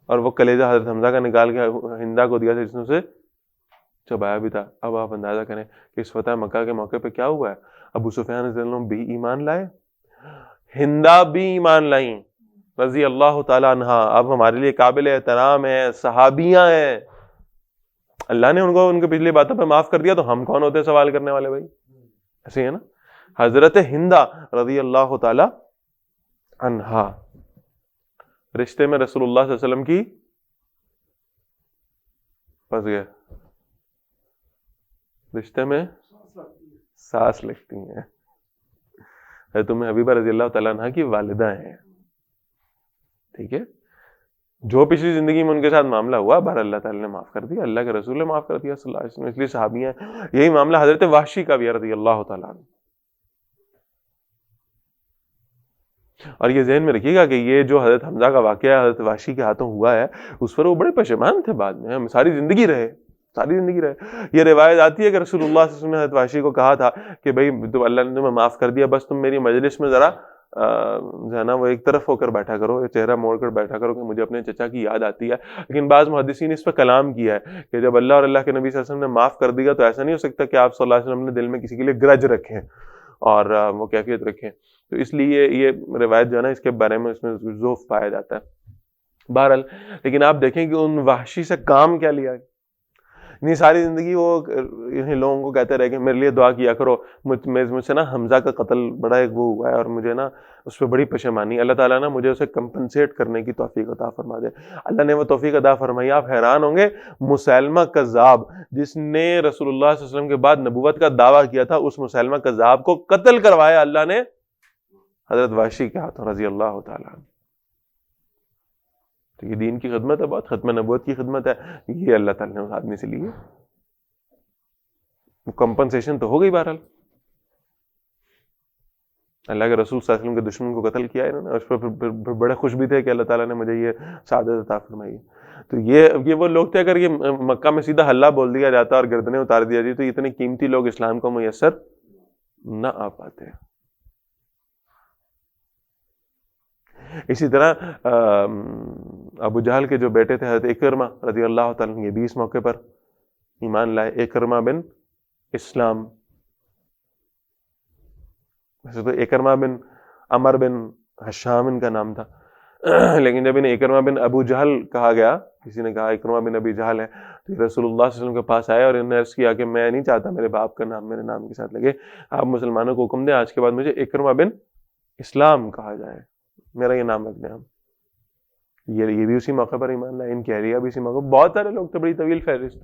اور وہ کلیجہ حضرت حمزہ کا نکال کے ہندا کو دیا تھا جس نے اسے چبایا بھی تھا. اب آپ اندازہ کریں کہ اس فتح مکہ کے موقع پہ کیا ہوا ہے, ابو سفیان رضی اللہ عنہ بھی ایمان لائے, ہندا بھی ایمان لائیں رضی اللہ تعالیٰ عنہ, اب ہمارے لیے قابل احترام ہے, صحابیاں ہیں, اللہ نے ان کو ان کے پچھلی باتوں پہ معاف کر دیا, تو ہم کون ہوتے ہیں سوال کرنے والے بھائی, ایسے ہے نا. حضرت ہندا رضی اللہ تعالیٰ عنہا رشتے میں رسول اللہ صلی اللہ علیہ وسلم کی پھنس گئے, رشتے میں ساس لگتی ہیں, تمہیں حبیبہ رضی اللہ تعالیٰ عنہ کی والدہ ہیں, ٹھیک ہے. جو پچھلی زندگی میں ان کے ساتھ معاملہ ہوا بہر اللہ تعالیٰ نے معاف کر دیا, اللہ کے رسول نے معاف کر دیا صلی اللہ علیہ وسلم, اس لیے صحابی ہیں. یہی معاملہ حضرت وحشی کا بھی ہے رضی اللہ تعالیٰ عنہ. اور یہ ذہن میں رکھیے گا کہ یہ جو حضرت حمزہ کا واقعہ حضرت وحشی کے ہاتھوں ہوا ہے اس پر وہ بڑے پشیمان تھے, بعد میں ہم ساری زندگی رہے. یہ روایت آتی ہے کہ رسول اللہ صلی اللہ علیہ وسلم نے حضرت وحشی کو کہا تھا کہ بھائی تو اللہ نے تمہیں معاف کر دیا, بس تم میری مجلس میں ذرا جو ہے نا وہ ایک طرف ہو کر بیٹھا کرو, چہرہ موڑ کر بیٹھا کرو, کہ مجھے اپنے چچا کی یاد آتی ہے. لیکن بعض محدثین نے اس پہ کلام کیا ہے کہ جب اللہ اور اللہ کے نبی صلی اللہ علیہ وسلم نے معاف کر دیا تو ایسا نہیں ہو سکتا کہ آپ صلی اللہ علیہ وسلم نے دل میں کسی کے لیے گرج رکھیں اور وہ کیفیت رکھیں. تو اس لیے یہ روایت جو ہے نا اس کے بارے میں اس میں ضعف پایا جاتا ہے. بہرحال لیکن آپ دیکھیں کہ ان وحشی سے کام کیا لیا, نہیں ساری زندگی وہ انہیں لوگوں کو کہتے رہے کہ میرے لیے دعا کیا کرو، مجھ سے نا حمزہ کا قتل بڑا ایک وہ ہوا ہے اور مجھے نا اس پہ بڑی پشیمانی، اللہ تعالیٰ نا مجھے اسے کمپنسیٹ کرنے کی توفیق عطا فرما دے۔ اللہ نے وہ توفیق عطا فرمائی۔ آپ حیران ہوں گے، مسیلمہ کذاب جس نے رسول اللہ صلی اللہ علیہ وسلم کے بعد نبوت کا دعویٰ کیا تھا، اس مسیلمہ کذاب کو قتل کروایا اللہ نے حضرت وحشی کے ہاتھوں رضی اللہ تعالیٰ عنہ۔ تو یہ دین کی خدمت ہے، بہت ختم نبوت کی خدمت ہے، یہ اللہ تعالیٰ نے اس آدمی سے لی ہے۔ کمپنسیشن تو ہو گئی بہرحال، اللہ کے رسول صلی اللہ علیہ وسلم کے دشمن کو قتل کیا انہوں نے، اس پر بڑے خوش بھی تھے کہ اللہ تعالیٰ نے مجھے یہ سعادت عطا فرمائی۔ تو یہ وہ لوگ تھے، اگر یہ مکہ میں سیدھا حلہ بول دیا جاتا اور گردنیں اتار دیا جاتی تو اتنے قیمتی لوگ اسلام کو میسر نہ آ پاتے۔ اسی طرح ابو جہل کے جو بیٹے تھے حضرت اکرمہ رضی اللہ تعالیٰ عنہ، یہ بھی اس موقع پر ایمان لائے، اکرمہ بن اسلام۔ ویسے تو اکرمہ بن عمر بن حشام ان کا نام تھا، لیکن جب انہیں اکرمہ بن ابو جہل کہا گیا، کسی نے کہا اکرمہ بن ابی جہل ہے، تو رسول اللہ صلی اللہ علیہ وسلم کے پاس آئے اور انہوں نے عرض کیا کہ میں نہیں چاہتا میرے باپ کا نام میرے نام کے ساتھ لگے، آپ مسلمانوں کو حکم دیں آج کے بعد مجھے اکرمہ بن اسلام کہا جائے، میرا یہ نام رکھ دیں ہم۔ یہ بھی اسی موقع پر ایمان لائے، ان کی اہلیہ بھی اسی موقع پر، بہت سارے لوگ تو بڑی طویل فہرست۔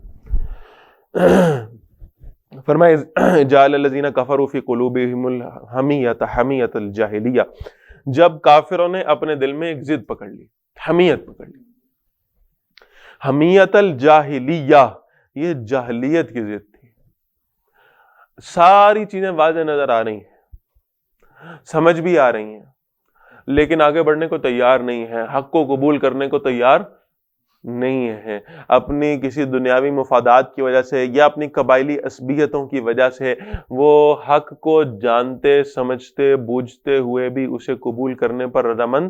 فرمائے جعل الذین کفروا فی قلوبہم الحمیۃ حمیۃ الجاہلیہ، جب کافروں نے اپنے دل میں ایک ضد پکڑ لی، حمیت پکڑ لی، حمیۃ الجاہلیہ، یہ جاہلیت کی ضد تھی۔ ساری چیزیں واضح نظر آ رہی ہیں، سمجھ بھی آ رہی ہیں، لیکن آگے بڑھنے کو تیار نہیں ہے، حق کو قبول کرنے کو تیار نہیں ہے، اپنی کسی دنیاوی مفادات کی وجہ سے یا اپنی قبائلی عصبیتوں کی وجہ سے وہ حق کو جانتے سمجھتے بوجھتے ہوئے بھی اسے قبول کرنے پر رضامند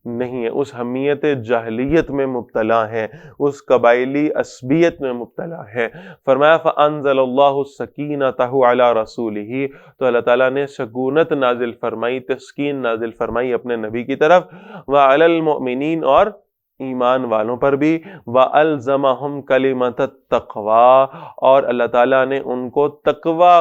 نہیں ہے، اس حمیت جاہلیت میں مبتلا ہے، اس قبائلی عصبیت میں مبتلا ہے۔ فرمایا فَأَنزَلَ اللَّهُ السَّكِينَةَ عَلَى رَسُولِهِ، تو اللہ تعالیٰ نے سکونت نازل فرمائی، تسکین نازل فرمائی اپنے نبی کی طرف، وَعَلَى الْمُؤْمِنِينَ، اور ایمان والوں پر بھی، وَأَلْزَمَهُمْ كَلِمَةَ التَّقْوَى، اور اللہ تعالیٰ نے ان کو تقوی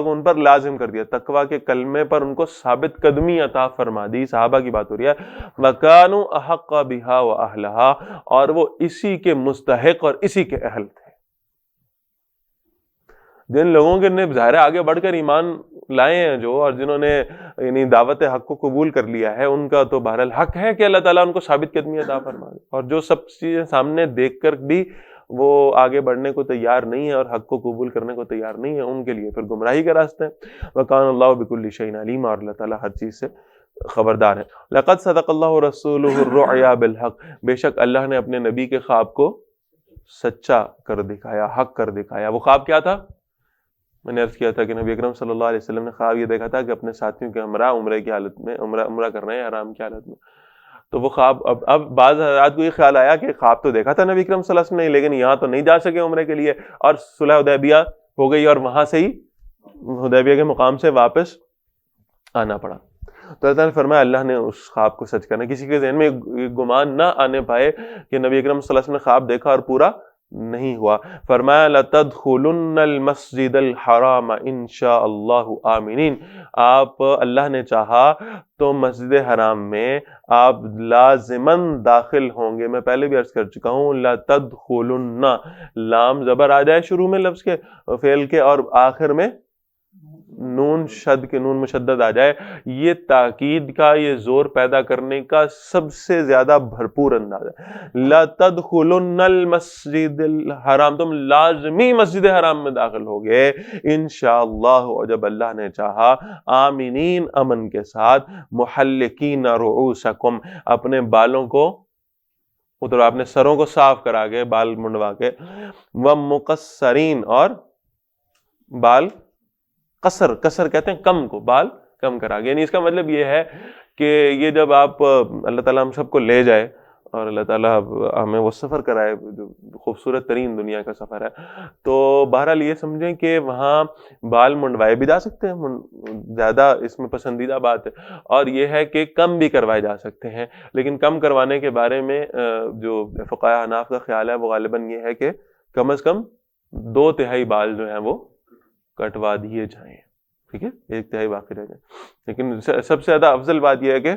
کو ان پر لازم کر دیا، تقوی کے کلمے پر ان کو ثابت قدمی عطا فرما دی، صحابہ کی بات ہو رہی ہے، وَكَانُوا أَحَقَّ بِهَا وَأَهْلَهَا، اور وہ اسی کے مستحق اور اسی کے اہل تھے۔ جن لوگوں کے نے ظاہر آگے بڑھ کر ایمان لائے ہیں جو، اور جنہوں نے یعنی دعوت حق کو قبول کر لیا ہے، ان کا تو بہرحال حق ہے کہ اللہ تعالیٰ ان کو ثابت قدمی عطا فرما دے، اور جو سب چیزیں سامنے دیکھ کر بھی وہ آگے بڑھنے کو تیار نہیں ہے اور حق کو قبول کرنے کو تیار نہیں ہے، ان کے لیے پھر گمراہی کا راستہ ہے۔ وَكَانَ اللَّهُ بِكُلِّ شَيْءٍ عَلِيمًا، اور اللہ تعالیٰ ہر چیز سے خبردار ہے۔ لَقَدْ صَدَقَ اللَّهُ رَسُولُهُ الرُّؤْيَا بِالْحَقِّ، بے شک اللہ نے اپنے نبی کے خواب کو سچا کر دکھایا، حق کر دکھایا۔ وہ خواب کیا تھا؟ میں نے عرض کیا تھا کہ نبی اکرم صلی اللہ علیہ وسلم نے خواب یہ دیکھا تھا کہ اپنے ساتھیوں کے ہمراہ عمرے کی حالت میں عمرہ کر رہے ہیں حرام کی حالت میں، تو وہ خواب اب بعض حضرات کو یہ خیال آیا کہ خواب تو دیکھا تھا نبی اکرم صلی اللہ علیہ وسلم نے، لیکن یہاں تو نہیں جا سکے عمرے کے لیے، اور صلح حدیبیہ ہو گئی اور وہاں سے ہی حدیبیہ کے مقام سے واپس آنا پڑا۔ تو اللہ تعالیٰ نے فرمایا اللہ نے اس خواب کو سچ کرنا، کسی کے ذہن میں گمان نہ آنے پائے کہ نبی اکرم صلی اللہ علیہ وسلم نے خواب دیکھا اور پورا نہیں ہوا۔ فرمایا لَتَدْخُلُنَّ الْمَسْجِدَ الْحَرَامَ إِن شَاءَ اللَّهُ آمِنِينَ، آپ اللہ نے چاہا تو مسجد حرام میں آپ لازماً داخل ہوں گے۔ میں پہلے بھی عرض کر چکا ہوں، لَتَدْخُلُنَّ، لام زبر آ جائے شروع میں لفظ کے فعل کے اور آخر میں نون شد کے نون مشدد آ جائے، یہ تاکید کا، یہ زور پیدا کرنے کا سب سے زیادہ بھرپور انداز ہے۔ لَتَدْخُلُنَّ الْمَسْجِدَ الْحَرَامَ، تم لازمی مسجد حرام میں داخل ہوگے انشاءاللہ، اور جب اللہ نے چاہا، آمینین، امن کے ساتھ، محلقین رؤوسکم، اپنے بالوں کو ادھر اپنے سروں کو صاف کرا کے، بال منڈوا کے، ومقصرین، اور بال قصر کہتے ہیں کم کو، بال کم کرا گیا، یعنی اس کا مطلب یہ ہے کہ یہ جب آپ اللہ تعالیٰ ہم سب کو لے جائے اور اللہ تعالیٰ ہمیں وہ سفر کرائے جو خوبصورت ترین دنیا کا سفر ہے، تو بہرحال یہ سمجھیں کہ وہاں بال منڈوائے بھی جا سکتے ہیں، زیادہ اس میں پسندیدہ بات ہے، اور یہ ہے کہ کم بھی کروائے جا سکتے ہیں، لیکن کم کروانے کے بارے میں جو فقہاء حناف کا خیال ہے وہ غالباً یہ ہے کہ کم از کم 2/3 بال جو ہیں وہ کٹوا دیے جائیں. ٹھیک ہے, 1/3 باقی رہ جائیں, لیکن سب سے زیادہ افضل بات یہ ہے کہ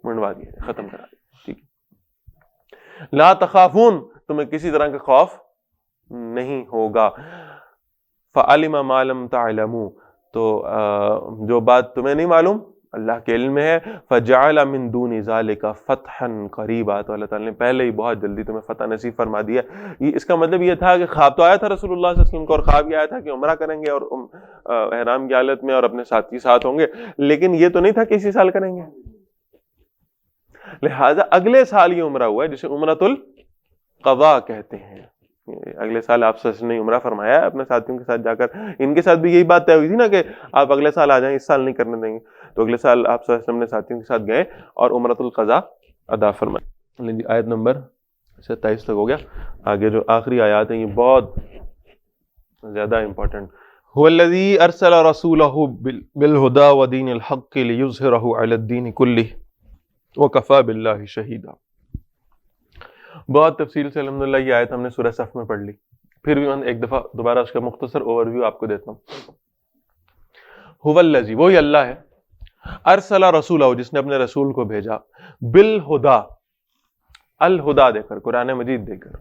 منڈوا دیے جائیں, ختم کرا دیں. ٹھیک ہے. لا تخافون, تمہیں کسی طرح کا خوف نہیں ہوگا. فعلم ما لم تعلموا, تو جو بات تمہیں نہیں معلوم اللہ کے علم میں ہے. فجعل من دون ذلك فتحا قریبا, تو اللہ تعالیٰ نے پہلے ہی بہت جلدی تمہیں فتح نصیب فرما دیا. اس کا مطلب یہ تھا کہ خواب تو آیا تھا رسول اللہ صلی اللہ علیہ وسلم کو, اور خواب یہ آیا تھا کہ عمرہ کریں گے اور احرام کی حالت میں اور اپنے ساتھی ساتھ ہوں گے, لیکن یہ تو نہیں تھا کہ اسی سال کریں گے. لہٰذا اگلے سال یہ عمرہ ہوا ہے جسے عمرۃ القضاء کہتے ہیں. اگلے سال آپ صلی اللہ علیہ وسلم نے عمرہ فرمایا اپنے ساتھیوں کے ساتھ جا کر. ان کے ساتھ بھی یہی بات طے ہوئی تھی نا کہ آپ اگلے سال آ جائیں, اس سال نہیں کرنے دیں گے. تو اگلے سال آپ صلی اللہ علیہ وسلم نے ساتھیوں کے ساتھ گئے اور عمرۃ القضاء ادا فرمائی. آیت نمبر 27 تک ہو گیا. آگے جو آخری آیات ہیں یہ بہت زیادہ امپورٹنٹ. هو الذی ارسل رسولہ بالہدی ودین الحق لیظہرہ علی الدین کلہ وکفی باللہ شہیدا. بہت تفصیل سے الحمدللہ یہ آیت ہم نے سورہ صف میں پڑھ لی, پھر بھی میں ایک دفعہ دوبارہ اس کا مختصر اوور ویو آپ کو دیتا ہوں. هو الذی, وہی اللہ ہے, ارسل رسولہ, جس نے اپنے رسول کو بھیجا, بالہدا, الہدا دے کر, قرآن مجید دے کر,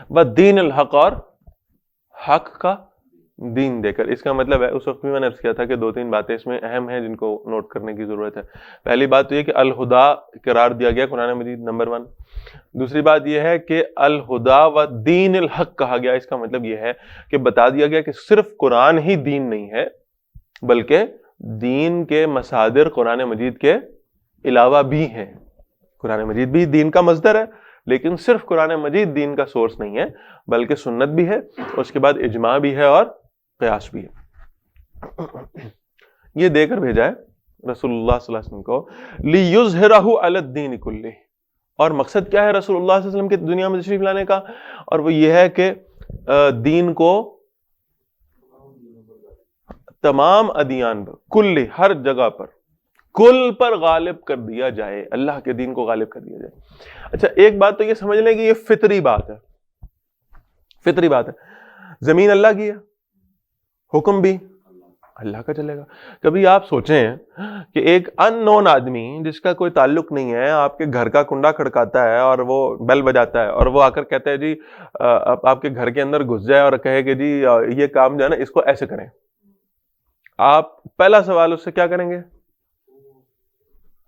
والدین الحق, اور حق کا دین دے کر. اس کا مطلب ہے, اس وقت بھی میں نے عرض کیا تھا کہ 2-3 باتیں اس میں اہم ہیں جن کو نوٹ کرنے کی ضرورت ہے. پہلی بات تو یہ کہ الہدا قرار دیا گیا قرآن مجید نمبر 1. دوسری بات یہ ہے کہ الہدا و دین الحق کہا گیا. اس کا مطلب یہ ہے کہ بتا دیا گیا کہ صرف قرآن ہی دین نہیں ہے, بلکہ دین کے مصادر قرآن مجید کے علاوہ بھی ہیں. قرآن مجید بھی دین کا مصدر ہے, لیکن صرف قرآن مجید دین کا سورس نہیں ہے, بلکہ سنت بھی ہے, اس کے بعد اجماع بھی ہے اور قیاس بھی ہے. یہ دے کر بھیجا ہے رسول اللہ صلی اللہ علیہ وسلم کو, لیظہرہ علی الدین کلہ. اور مقصد کیا ہے رسول اللہ صلی اللہ علیہ وسلم کے دنیا میں تشریف لانے کا؟ اور وہ یہ ہے کہ دین کو تمام ادیان پر, کل, ہر جگہ پر, کل پر غالب کر دیا جائے, اللہ کے دین کو غالب کر دیا جائے. اچھا, ایک بات تو یہ سمجھ لیں کہ یہ فطری بات ہے, فطری بات ہے. زمین اللہ کی ہے, حکم بھی اللہ کا چلے گا. کبھی آپ سوچیں کہ ایک ان نون آدمی جس کا کوئی تعلق نہیں ہے آپ کے گھر کا کنڈا کھڑکاتا ہے اور وہ بیل بجاتا ہے, اور وہ آ کر کہتا ہے جی آپ کے گھر کے اندر گھس جائے اور کہے کہ جی یہ کام جو ہے نا اس کو ایسے کریں. آپ پہلا سوال اس سے کیا کریں گے؟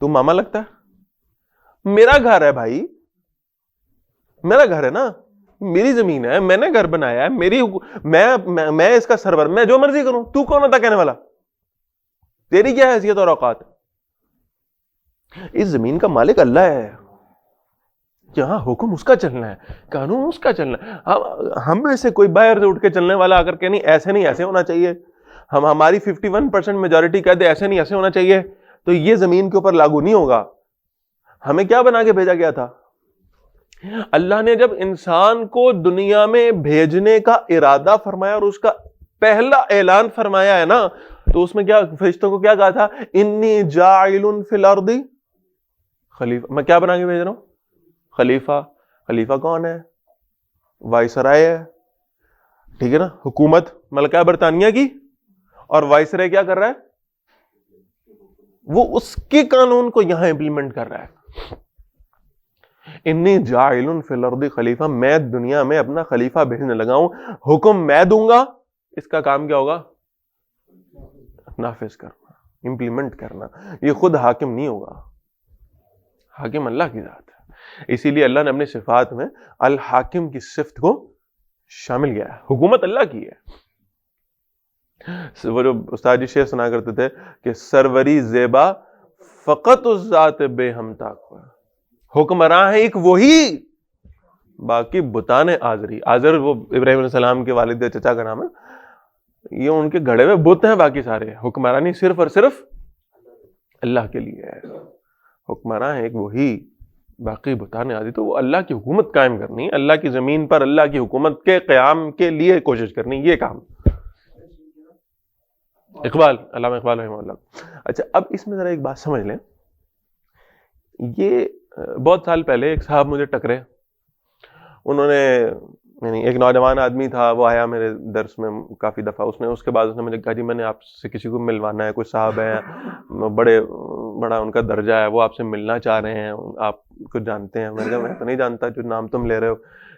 تو ماما لگتا ہے؟ میرا گھر ہے بھائی, میرا گھر ہے نا, میری زمین ہے, میں نے گھر بنایا ہے, میری, میں اس کا سرور, میں جو مرضی کروں. تو کون ہوتا کہنے والا؟ تیری کیا حیثیت اور اوقات؟ اس زمین کا مالک اللہ ہے, یہاں حکم اس کا چلنا ہے, قانون اس کا چلنا ہے. ہم میں سے کوئی باہر سے اٹھ کے چلنے والا اگر کہ نہیں ایسے نہیں ایسے ہونا چاہیے, ہماری 51% میجورٹی کہہ دے ایسے نہیں ایسے ہونا چاہیے, تو یہ زمین کے اوپر لاگو نہیں ہوگا. ہمیں کیا بنا کے بھیجا گیا تھا؟ اللہ نے جب انسان کو دنیا میں بھیجنے کا ارادہ فرمایا اور اس کا پہلا اعلان فرمایا ہے نا, تو اس میں کیا فرشتوں کو کیا کہا تھا؟ انی جاعل فی الارض خلیفہ. میں کیا بنا کے بھیج رہا ہوں؟ خلیفہ. خلیفہ کون ہے؟ وائسرائے ہے, ٹھیک ہے نا, حکومت ملکہ برطانیہ کی, اور وائسرائے کیا کر رہا ہے؟ وہ اس کے قانون کو یہاں امپلیمنٹ کر رہا ہے. انی جاعل فی الارض خلیفہ, میں دنیا میں اپنا خلیفہ بھیجنے لگا ہوں, حکم میں دوں گا, اس کا کام کیا ہوگا؟ نافذ کرنا, امپلیمنٹ کرنا. یہ خود حاکم نہیں ہوگا, حاکم اللہ کی ذات ہے. اسی لیے اللہ نے اپنی صفات میں الحاکم کی صفت کو شامل کیا ہے. حکومت اللہ کی ہے. وہ جو استاد جی شعر سنا کرتے تھے کہ سروری زیبا فقط اس ذات بے ہمتا کو, حکمراں ہے ایک وہی, باقی بتانے آزری. آزر وہ ابراہیم علیہ السلام کے والد چچا کا نام ہے, یہ ان کے گھڑے ہوئے بت ہیں, باقی سارے حکمرانی صرف اور صرف اللہ کے لیے ہے. حکمراں ہے ایک وہی, باقی بتانے آزری. تو وہ اللہ کی حکومت قائم کرنی, اللہ کی زمین پر اللہ کی حکومت کے قیام کے لیے کوشش کرنی, یہ کام. اقبال, علامہ اقبال رحمہ اللہ. اچھا, اب اس میں ذرا ایک بات سمجھ لیں. یہ بہت سال پہلے ایک صاحب مجھے ٹکرے, انہوں نے یعنی ایک نوجوان آدمی تھا، وہ آیا میرے درس میں کافی دفعہ، اس کے بعد مجھے کہا جی میں نے آپ سے کسی کو ملوانا ہے، کوئی صاحب ہیں بڑا ان کا درجہ ہے، وہ آپ سے ملنا چاہ رہے ہیں، آپ کو جانتے ہیں؟ میں نے کہا میں تو نہیں جانتا جو نام تم لے رہے ہو،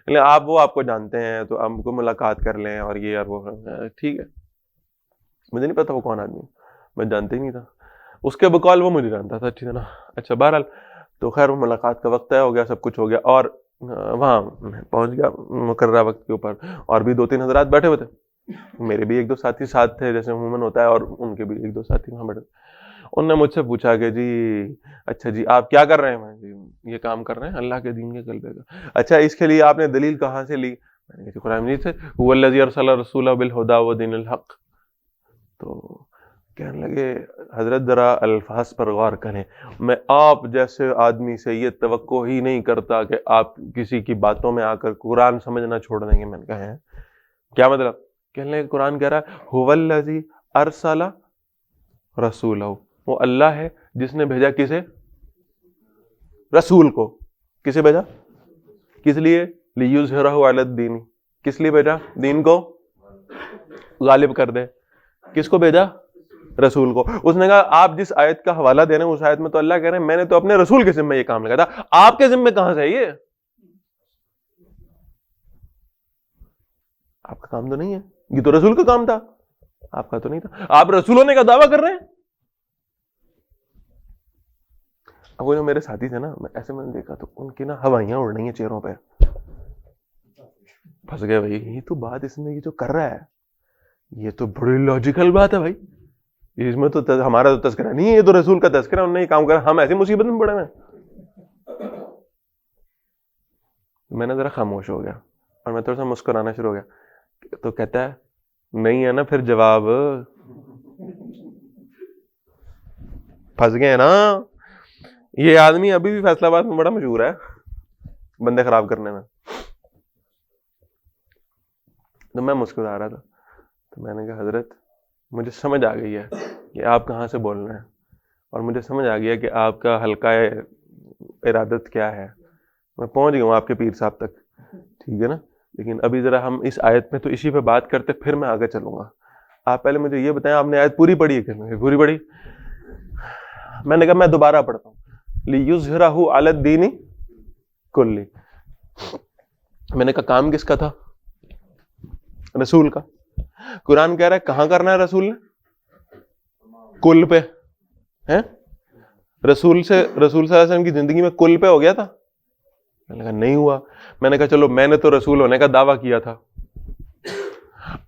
لیکن آپ کو جانتے ہیں تو آپ کو ملاقات کر لیں اور یہ اور وہ. ٹھیک ہے، مجھے نہیں پتا وہ کون آدمی، میں جانتے ہی نہیں تھا. اس کے بقول وہ مجھے جانتا تھا اچھی طرح. اچھا بہرحال تو خیر وہ ملاقات کا وقت طے ہو گیا، سب کچھ ہو گیا، اور وہاں میں پہنچ گیا مقررہ وقت کے اوپر، اور بھی 2-3 حضرات بیٹھے ہوئے تھے، میرے بھی 1-2 ساتھی ساتھ تھے جیسے عموماً ہوتا ہے، اور ان کے بھی 1-2 ساتھی وہاں بیٹھے. انہوں نے مجھ سے پوچھا کہ جی اچھا جی آپ کیا کر رہے ہیں؟ میں جی یہ کام کر رہے ہیں اللہ کے دین کے غلبے کا. اچھا اس کے لیے آپ نے دلیل کہاں سے لی؟ میں نے کہا قرآن مجید سے، هو الذی ارسل رسولہ بالہدی ودین الحق. تو کہنے لگے حضرت ذرا الفاظ پر غور کریں، میں آپ جیسے آدمی سے یہ توقع ہی نہیں کرتا کہ آپ کسی کی باتوں میں آ کر قرآن سمجھنا چھوڑ دیں گے. میں نے کہا ہے کیا مطلب؟ کہنے لگے قرآن کہہ رہا ہے هو الذی ارسل رسولہ، وہ اللہ ہے جس نے بھیجا کسے؟ رسول کو. کسے بھیجا؟ کس لیے؟ لیظہرہ علی الدین، کس لیے بھیجا؟ دین کو غالب کر دے. کس کو بھیجا؟ رسول کو. اس نے کہا آپ جس آیت کا حوالہ دے رہے ہیں اس آیت میں تو اللہ کہہ رہے ہیں میں نے تو اپنے رسول کے ذمہ یہ کام لگا تھا، آپ کے ذمہ کہاں سے؟ یہ آپ کا کام تو نہیں ہے، یہ تو رسول کا کام تھا، آپ کا تو نہیں تھا. آپ رسول ہونے کا دعویٰ کر رہے ہیں. اب وہ جو میرے ساتھی تھے نا، میں نے دیکھا تو ان کی نا ہوائیاں اڑ رہی ہیں چہروں پہ. پھنس گئے بھائی، یہ تو بات اس میں یہ جو کر رہا ہے یہ تو بڑی لاجیکل بات ہے بھائی، اس میں تو ہمارا تو تذکرہ نہیں ہے، یہ تو رسول کا تذکرہ، انہوں نے یہ کام کرا، ہم ایسی مصیبت میں پڑے ہیں. میں نے ذرا خاموش ہو گیا اور میں تھوڑا سا مسکرانا شروع ہو گیا. تو کہتا ہے نہیں ہے نا پھر جواب، پھنس گئے نا. یہ آدمی ابھی بھی فیصلہ آباد میں بڑا مشہور ہے بندے خراب کرنے میں. تو میں مسکرا رہا تھا، تو میں نے کہا حضرت مجھے سمجھ آ گئی ہے کہ آپ کہاں سے بول رہے ہیں، اور مجھے سمجھ آ گیا کہ آپ کا حلقہ ارادت کیا ہے. میں پہنچ گیا ہوں آپ کے پیر صاحب تک، ٹھیک ہے نا. لیکن ابھی ذرا ہم اس آیت میں تو اسی پہ بات کرتے، پھر میں آگے چلوں گا. آپ پہلے مجھے یہ بتائیں آپ نے آیت پوری پڑھی ہے کہ پوری پڑھی؟ میں نے کہا میں دوبارہ پڑھتا ہوں، لیظہرہ علی الدین کلہ. میں نے کہا کام کس کا تھا؟ رسول کا. قرآن کہہ رہا ہے کہاں کرنا ہے رسول نے؟ کل پہ ہے. رسول صلی اللہ علیہ وسلم کی زندگی میں کل پہ ہو گیا تھا؟ میں نے کہا نہیں ہوا. میں نے کہا چلو میں نے تو رسول ہونے کا دعویٰ کیا تھا،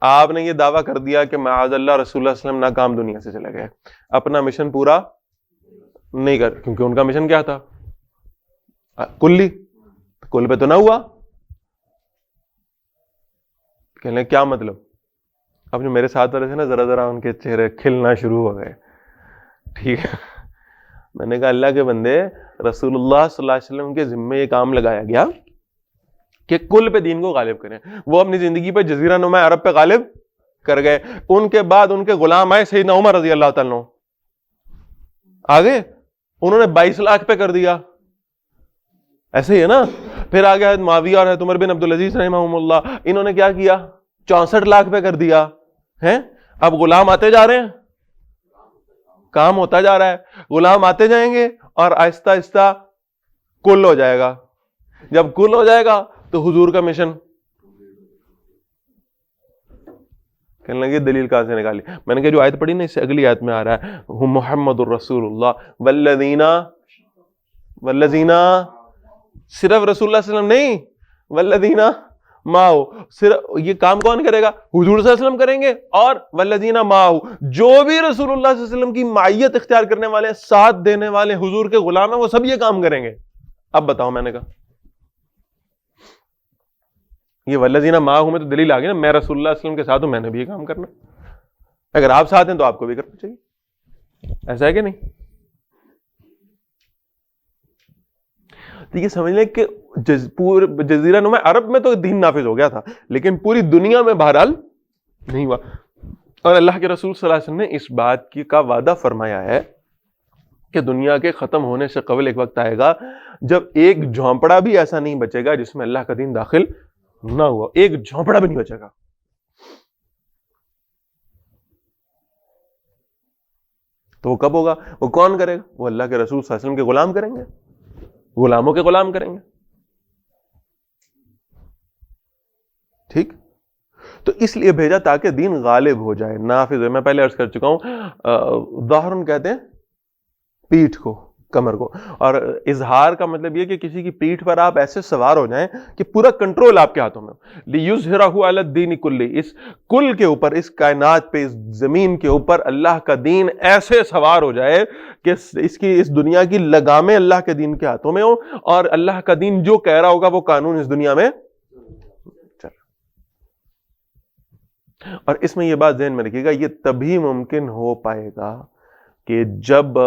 آپ نے یہ دعویٰ کر دیا کہ معاذ اللہ رسول اللہ علیہ وسلم ناکام دنیا سے چلے گئے، اپنا مشن پورا نہیں کر، کیونکہ ان کا مشن کیا تھا؟ کلی. کل پہ تو نہ ہوا. کہنے کیا مطلب؟ اب جو میرے ساتھ والے تھے نا ذرا ذرا ان کے چہرے کھلنا شروع ہو گئے. ٹھیک ہے، میں نے کہا اللہ کے بندے، رسول اللہ صلی اللہ علیہ وسلم کے ذمے یہ کام لگایا گیا کہ کل پہ دین کو غالب کریں. وہ اپنی زندگی پہ جزیرہ نما عرب پہ غالب کر گئے. ان کے بعد ان کے غلام آئے سیدنا عمر رضی اللہ تعالیٰ عنہ، آگے انہوں نے 22 لاکھ پہ کر دیا. ایسے ہی ہے نا. پھر آگے حضرت معاویہ اور حضرت عمر بن عبدالعزیز رحمہم اللہ، انہوں نے کیا کیا؟ 64 لاکھ پہ کر دیا ہے. اب غلام آتے جا رہے ہیں، کام ہوتا جا رہا ہے، غلام آتے جائیں گے اور آہستہ آہستہ کل ہو جائے گا. جب کل ہو جائے گا تو حضور کا مشن. کہنے لگے دلیل کہاں سے نکالی؟ میں نے کہا جو آیت پڑھی نا اس سے اگلی آیت میں آ رہا ہے محمد الرسول اللہ والذین، صرف رسول اللہ صلی اللہ علیہ وسلم نہیں، والذین معہ، صرف یہ کام کون کرے گا؟ حضور صلی اللہ علیہ وسلم کریں گے، اور والذین معہ، جو بھی رسول اللہ صلی اللہ علیہ وسلم کی معیت اختیار کرنے والے، ساتھ دینے والے حضور کے غلام ہیں، وہ سب یہ کام کریں گے. اب بتاؤ، میں نے کہا یہ والذین معہ میں تو دلیل آ گئی نا، میں رسول اللہ صلی اللہ علیہ وسلم کے ساتھ ہوں، میں نے بھی یہ کام کرنا. اگر آپ ساتھ ہیں تو آپ کو بھی کرنا چاہیے. ایسا ہے کہ نہیں؟ تو یہ سمجھ لیں کہ جزیرہ نما عرب میں تو دین نافذ ہو گیا تھا، لیکن پوری دنیا میں بہرحال نہیں ہوا. اور اللہ کے رسول صلی اللہ علیہ وسلم نے اس بات کی کا وعدہ فرمایا ہے کہ دنیا کے ختم ہونے سے قبل ایک وقت آئے گا جب ایک جھونپڑا بھی ایسا نہیں بچے گا جس میں اللہ کا دین داخل نہ ہوا، ایک جھونپڑا بھی نہیں بچے گا. تو وہ کب ہوگا؟ وہ کون کرے گا؟ وہ اللہ کے رسول صلی اللہ علیہ وسلم کے غلام کریں گے، غلاموں کے غلام کریں گے. ٹھیک، تو اس لیے بھیجا تاکہ دین غالب ہو جائے، نافذ ہے. میں پہلے عرض کر چکا ہوں، ظاہرن کہتے ہیں پیٹھ کو، کمر کو، اور اظہار کا مطلب یہ کہ کسی کی پیٹھ پر آپ ایسے سوار ہو جائیں کہ پورا کنٹرول آپ کے ہاتھوں میں. لِيُظْهِرَهُ عَلَى الدِّينِ كُلِّهِ، اس کل کے اوپر، اس کائنات پہ، اس زمین کے اوپر اللہ کا دین ایسے سوار ہو جائے کہ اس دنیا کی لگامیں اللہ کے دین کے ہاتھوں میں ہو، اور اللہ کا دین جو کہہ رہا ہوگا وہ قانون اس دنیا میں چل. اور اس میں یہ بات ذہن میں رکھیے گا، یہ تبھی ممکن ہو پائے گا کہ جب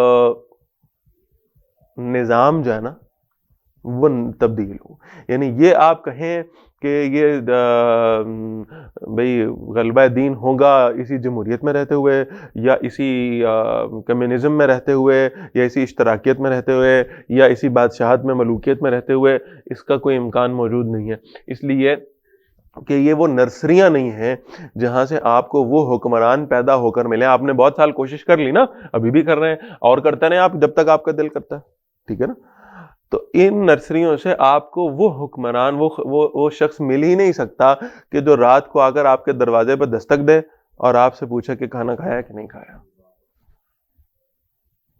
نظام جو ہے نا وہ تبدیل ہو. یعنی یہ آپ کہیں کہ یہ بھئی غلبہ دین ہوگا اسی جمہوریت میں رہتے ہوئے، یا اسی کمیونزم میں رہتے ہوئے، یا اسی اشتراکیت میں رہتے ہوئے، یا اسی بادشاہت میں، ملوکیت میں رہتے ہوئے، اس کا کوئی امکان موجود نہیں ہے. اس لیے کہ یہ وہ نرسریاں نہیں ہیں جہاں سے آپ کو وہ حکمران پیدا ہو کر ملے. آپ نے بہت سال کوشش کر لی نا، ابھی بھی کر رہے ہیں، اور کرتے رہیں آپ جب تک آپ کا دل کرتا ہے. ٹھیک ہے نا؟ تو ان نرسریوں سے آپ کو وہ حکمران، وہ شخص مل ہی نہیں سکتا کہ جو رات کو آ کر آپ کے دروازے پہ دستک دے اور آپ سے پوچھے کہ کھانا کھایا کہ نہیں کھایا.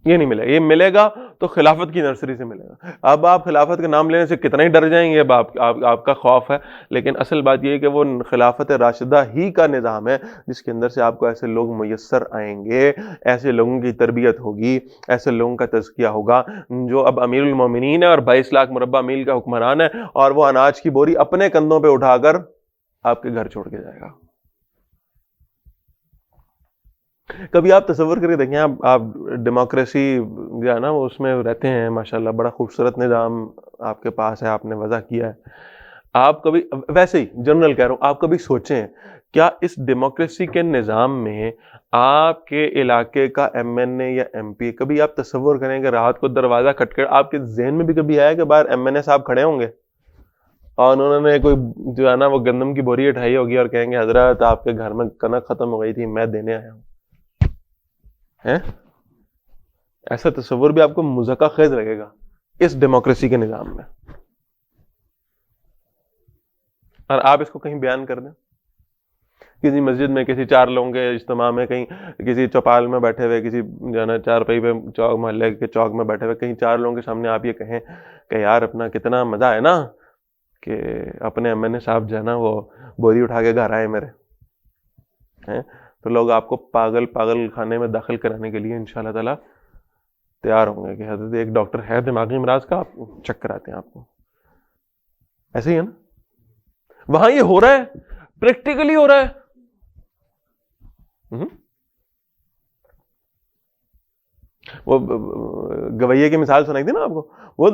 یہ نہیں ملے. یہ ملے گا تو خلافت کی نرسری سے ملے گا. اب آپ خلافت کا نام لینے سے کتنا ہی ڈر جائیں گے، اب آپ کا خوف ہے، لیکن اصل بات یہ ہے کہ وہ خلافت راشدہ ہی کا نظام ہے جس کے اندر سے آپ کو ایسے لوگ میسر آئیں گے، ایسے لوگوں کی تربیت ہوگی، ایسے لوگوں کا تزکیہ ہوگا جو اب امیر المومنین ہے اور 22 لاکھ مربع میل کا حکمران ہے، اور وہ اناج کی بوری اپنے کندھوں پہ اٹھا کر آپ کے گھر چھوڑ کے جائے گا. کبھی آپ تصور کر کے دیکھیں، آپ ڈیموکریسی جو ہے نا وہ اس میں رہتے ہیں، ماشاءاللہ بڑا خوبصورت نظام آپ کے پاس ہے، آپ نے وضع کیا ہے. آپ کبھی، ویسے ہی جنرل کہہ رہا ہوں، آپ کبھی سوچیں کیا اس ڈیموکریسی کے نظام میں آپ کے علاقے کا ایم این اے یا ایم پی، کبھی آپ تصور کریں کہ رات کو دروازہ کھٹ کر آپ کے ذہن میں بھی کبھی آیا کہ باہر ایم این اے صاحب کھڑے ہوں گے اور انہوں نے کوئی جو ہے نا وہ گندم کی بوری اٹھائی ہوگی اور کہیں گے حضرت آپ کے گھر میں کنک ختم ہو گئی تھی، میں دینے آیا ہوں. ایسا تصور بھی آپ کو مذاکرہ خیز لگے گا اس ڈیموکریسی کے نظام میں. اور آپ اس کو کہیں بیان کر دیں، کسی مسجد میں، کسی 4 لوگوں کے اجتماع میں، کہیں کسی چوپال میں بیٹھے ہوئے، کسی جو ہے نا چارپائی پہ چوک، محلے کے چوک میں بیٹھے ہوئے، کہیں 4 لوگوں کے سامنے آپ یہ کہیں کہ یار اپنا کتنا مزہ ہے نا کہ اپنے ایم این اے صاحب جو ہے نا وہ بوری اٹھا کے گھر آئے میرے، تو لوگ آپ کو پاگل خانے میں داخل کرانے کے لیے انشاءاللہ تعالی تیار ہوں گے کہ حضرت ایک ڈاکٹر ہے دماغی امراض کا، آپ چیک کراتے ہیں آپ کو. ایسے ہی ہے نا؟ وہاں یہ ہو رہا ہے، پریکٹیکلی ہو رہا ہے. وہ گویے کی مثال سنائی تھی نا آپ کو، وہ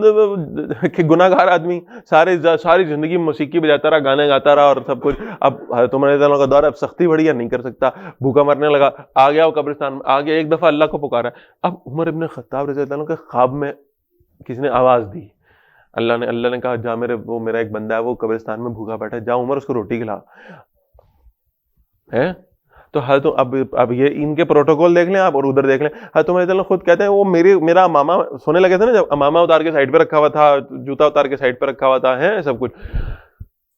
گناہ گار آدمی ساری زندگی موسیقی بجاتا رہا، گانے گاتا رہا اور سب کچھ. اب حضرت عمر رضی اللہ عنہ کا دور ہے، اب سختی بڑھی ہے، نہیں کر سکتا، بھوکا مرنے لگا، آ گیا وہ قبرستان میں، آ گیا ایک دفعہ اللہ کو پکارا. اب عمر ابن خطاب رضی اللہ عنہ کے خواب میں کسی نے آواز دی، اللہ نے کہا جا وہ میرا ایک بندہ ہے وہ قبرستان میں بھوکا بیٹھا ہے، جا عمر اس کو روٹی کھلا. تو حضرت اب یہ ان کے پروٹوکول دیکھ لیں آپ اور ادھر دیکھ لیں. حضرت عمر رضی اللہ عنہ خود کہتے ہیں وہ میرا امامہ سونے لگے تھے نا، جب امامہ اتار کے سائڈ پہ رکھا ہوا تھا، جوتا اتار کے سائڈ پہ رکھا ہوا تھا، ہے سب کچھ،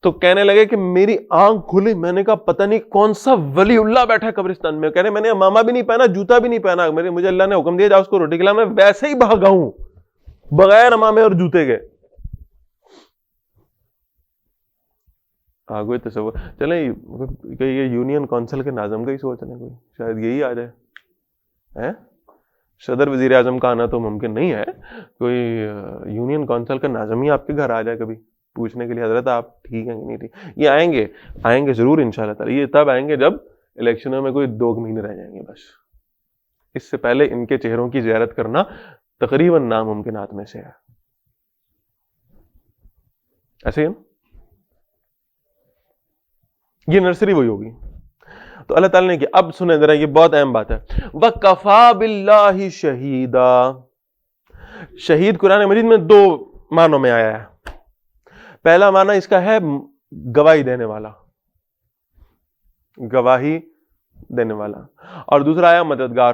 تو کہنے لگے کہ میری آنکھ کھلی، میں نے کہا پتہ نہیں کون سا ولی اللہ بیٹھا ہے قبرستان میں. کہہ رہے میں نے امامہ بھی نہیں پہنا، جوتا بھی نہیں پہنا، مجھے اللہ نے حکم دیا جا اس کو روٹی کھلا، میں ویسے ہی بھاگا ہوں بغیر امامے اور جوتے کے. کوئی تصور چلیں کہ یہ یونین کونسل کے ناظم کا ہی سوچ لیں، کوئی شاید یہی آ جائے. صدر وزیر اعظم کا آنا تو ممکن نہیں ہے، کوئی یونین کونسل کا ناظم ہی آپ کے گھر آ جائے کبھی پوچھنے کے لیے حضرت آپ ٹھیک ہیں کہ نہیں ٹھیک. یہ آئیں گے ضرور انشاءاللہ تعالی. یہ تب آئیں گے جب الیکشنوں میں کوئی 2 مہینے رہ جائیں گے بس. اس سے پہلے ان کے چہروں کی زیارت کرنا تقریباً ناممکنات میں سے ہے. ایسے ہی یہ نرسری وہی ہوگی. تو اللہ تعالیٰ نے کیا، اب سنیں ذرا، یہ بہت اہم بات ہے. وَكَفَى بِاللَّهِ شَهِيدًا. شہید قرآن مجید میں 2 معنوں میں آیا ہے. پہلا معنی اس کا ہے گواہی دینے والا، گواہی دینے والا. اور دوسرا آیا مددگار.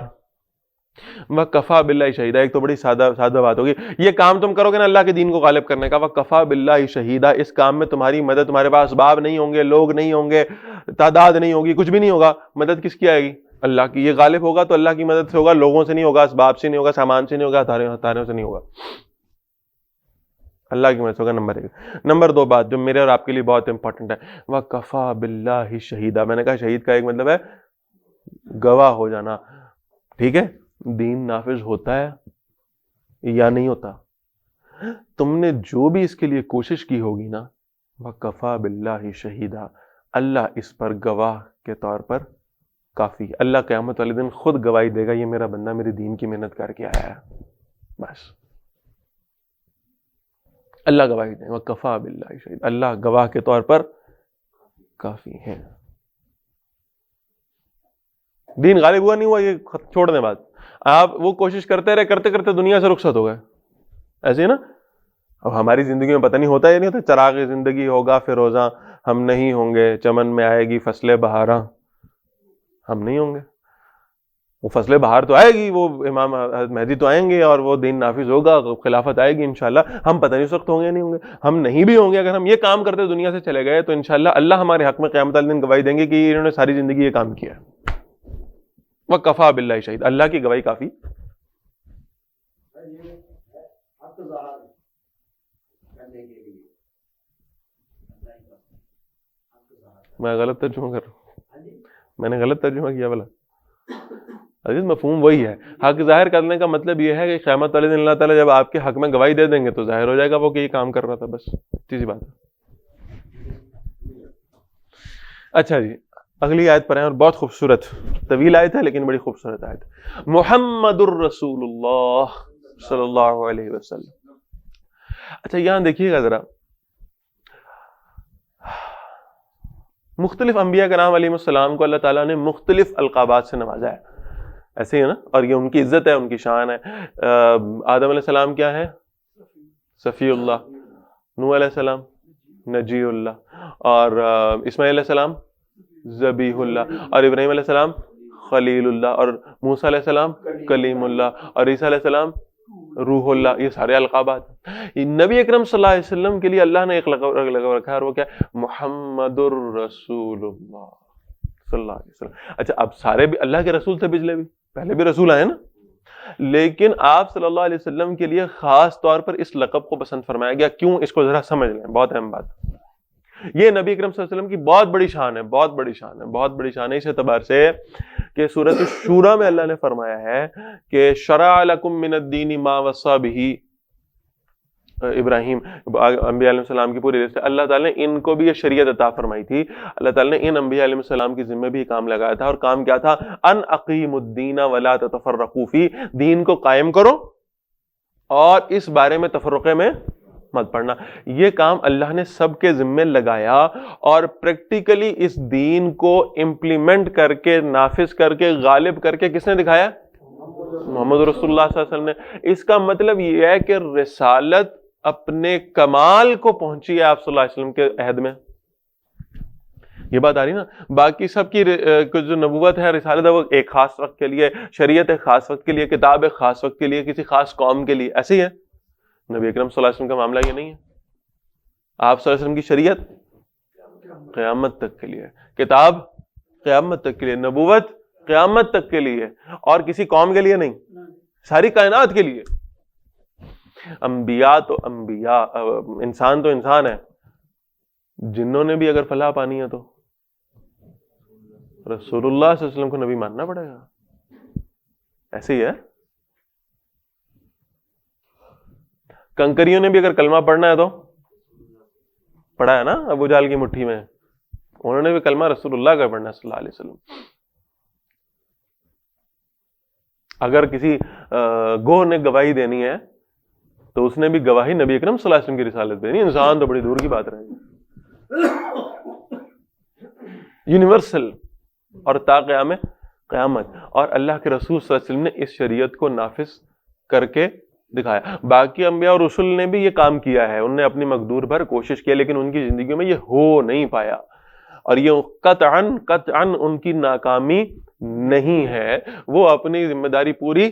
وَكَفَى بِاللَّهِ شَهِيدًا. ایک تو بڑی سادہ بات ہوگی، یہ کام تم کرو گے نا اللہ کے دین کو غالب کرنے کا. وَكَفَى بِاللَّهِ شَهِيدًا. اس کام میں تمہاری مدد، تمہارے پاس اسباب نہیں ہوں گے، لوگ نہیں ہوں گے، تعداد نہیں ہوگی، کچھ بھی نہیں ہوگا، مدد کس کی آئے گی؟ اللہ کی. یہ غالب ہوگا تو اللہ کی مدد سے ہوگا، لوگوں سے نہیں ہوگا، اسباب سے نہیں ہوگا، سامان سے نہیں ہوگا، ہتھیاروں سے نہیں ہوگا، اللہ کی مدد سے ہوگا. نمبر 1. نمبر 2 بات جو میرے اور آپ کے لیے بہت امپورٹنٹ ہے، وَكَفَى بِاللَّهِ شَهِيدًا. میں نے کہا شہید کا ایک مطلب ہے گواہ ہو جانا. ٹھیک ہے، دین نافذ ہوتا ہے یا نہیں ہوتا؟ تم نے جو بھی اس کے لیے کوشش کی ہوگی نا، وَكَفَى بِاللَّهِ شَهِيدًا. اللہ اس پر گواہ کے طور پر کافی. اللہ قیامت والے دن خود گواہی دے گا، یہ میرا بندہ میرے دین کی محنت کر کے آیا ہے. بس اللہ گواہی دے. وَكَفَى بِاللَّهِ شَهِيدًا. اللہ گواہ کے طور پر کافی ہے. دین غالب ہوا نہیں ہوا یہ چھوڑ دیں بات. آپ وہ کوشش کرتے رہے، کرتے کرتے دنیا سے رخصت ہو گئے. ایسے ہی نا، اب ہماری زندگی میں پتہ نہیں ہوتا یا نہیں ہوتا، چراغ زندگی ہوگا فیروزاں، ہم نہیں ہوں گے. چمن میں آئے گی فصل بہاراں، ہم نہیں ہوں گے. وہ فصل بہار تو آئے گی، وہ امام مہدی تو آئیں گے اور وہ دین نافذ ہوگا، خلافت آئے گی انشاءاللہ. ہم پتہ نہیں اس وقت ہوں گے یا نہیں ہوں گے. ہم نہیں بھی ہوں گے. اگر ہم یہ کام کرتے دنیا سے چلے گئے تو انشاءاللہ اللہ ہمارے حق میں قیامت والے دن گواہی دیں گے کہ انہوں نے ساری زندگی یہ کام کیا ہے. وَكَفَى بِاللَّهِ شَهِيدًا. اللہ کی گواہی کافی. میں غلط ترجمہ کر رہا ہوں، میں نے غلط ترجمہ کیا بلا. عزیز مفہوم وہی ہے. حق ظاہر کرنے کا مطلب یہ ہے کہ قیامت والے دن اللہ تعالیٰ جب آپ کے حق میں گواہی دے دیں گے تو ظاہر ہو جائے گا وہ کہ یہ کام کر رہا تھا. بس اتنی سی بات ہے. اچھا جی، اگلی آیت پر ہیں اور بہت خوبصورت، طویل آیت ہے لیکن بڑی خوبصورت آیت. محمد الرسول اللہ صلی اللہ علیہ وسلم. اچھا یہاں دیکھیے گا ذرا، مختلف انبیاء کرام علیہ السلام کو اللہ تعالیٰ نے مختلف القابات سے نوازا ہے. ایسے ہی ہے نا، اور یہ ان کی عزت ہے، ان کی شان ہے. آدم علیہ السلام کیا ہے؟ صفی اللہ. نوح علیہ السلام نجی اللہ. اور اسماعیل علیہ السلام ذبیح اللہ. اور ابراہیم علیہ السلام خلیل اللہ. اور موسیٰ علیہ السلام کلیم اللہ. اور عیسیٰ علیہ السلام روح اللہ. یہ سارے القابات. نبی اکرم صلی اللہ علیہ وسلم کے لیے اللہ نے ایک لقب رکھا ہے اور وہ کیا ہے؟ محمد الرسول اللہ صلی اللہ علیہ وسلم. اچھا اب سارے بھی اللہ کے رسول تھے، پچھلے بھی پہلے بھی رسول آئے نا، لیکن آپ صلی اللہ علیہ وسلم کے لیے خاص طور پر اس لقب کو پسند فرمایا گیا. کیوں؟ اس کو ذرا سمجھ لیں، بہت اہم بات. یہ نبی اکرم صلی اللہ علیہ وسلم کی بہت بڑی شان ہے، بہت بڑی شان ہے، بہت بڑی شان ہے اس اعتبار سے کہ سورۃ الشورى میں اللہ نے فرمایا ہے کہ شرع لکم من الدین ما وصی بہ ابراہیم. انبیاء علیہ السلام کی پوری لسٹ ہے. اللہ تعالیٰ نے ان کو بھی یہ شریعت عطا فرمائی تھی. اللہ تعالیٰ نے ان انبیاء علیہ السلام کی ذمہ بھی کام لگایا تھا، اور کام کیا تھا؟ ان اقیموا الدین ولا تتفرقوا فیہ. دین کو قائم کرو اور اس بارے میں تفرقے میں مت پڑنا. یہ کام اللہ نے سب کے ذمے لگایا، اور پریکٹیکلی اس دین کو امپلیمنٹ کر کے، نافذ کر کے، غالب کر کے کس نے دکھایا؟ محمد رسول اللہ صلی اللہ علیہ وسلم نے. اس کا مطلب یہ ہے کہ رسالت اپنے کمال کو پہنچی ہے آپ صلی اللہ علیہ وسلم کے عہد میں. یہ بات آ رہی نا. باقی سب کی جو نبوت ہے، رسالت ہے، وہ ایک خاص وقت کے لیے، شریعت ایک خاص وقت کے لیے، کتاب ایک خاص وقت کے لیے، کسی خاص قوم کے لیے. ایسے ہی ہے. نبی اکرم صلی اللہ علیہ وسلم کا معاملہ یہ نہیں ہے. آپ صلی اللہ علیہ وسلم کی شریعت قیامت تک کے لیے، کتاب قیامت تک کے لیے، نبوت قیامت تک کے لیے، اور کسی قوم کے لیے نہیں، ساری کائنات کے لیے. انبیاء تو انبیاء، انسان تو انسان ہے. جنوں نے بھی اگر فلاح پانی ہے تو رسول اللہ صلی اللہ علیہ وسلم کو نبی ماننا پڑے گا. ایسے ہی ہے. کنکریوں نے بھی اگر کلمہ پڑھنا ہے تو پڑھا ہے نا ابو جہل کی مٹھی میں، انہوں نے بھی کلمہ رسول اللہ کا پڑھنا ہے صلی اللہ علیہ وسلم. اگر کسی گوہ نے گواہی دینی ہے تو اس نے بھی گواہی نبی اکرم صلی اللہ علیہ وسلم کی رسالت دینی. انسان تو بڑی دور کی بات رہے گی. یونیورسل اور تا قیامت. اور اللہ کے رسول صلی اللہ علیہ وسلم نے اس شریعت کو نافذ کر کے دکھایا. باقی انبیاء اور رسول نے بھی یہ کام کیا ہے, انہوں نے اپنی مقدور بھر کوشش کی, لیکن ان کی زندگیوں میں یہ ہو نہیں پایا, اور یہ قطعاً ان کی ناکامی نہیں ہے, وہ اپنی ذمہ داری پوری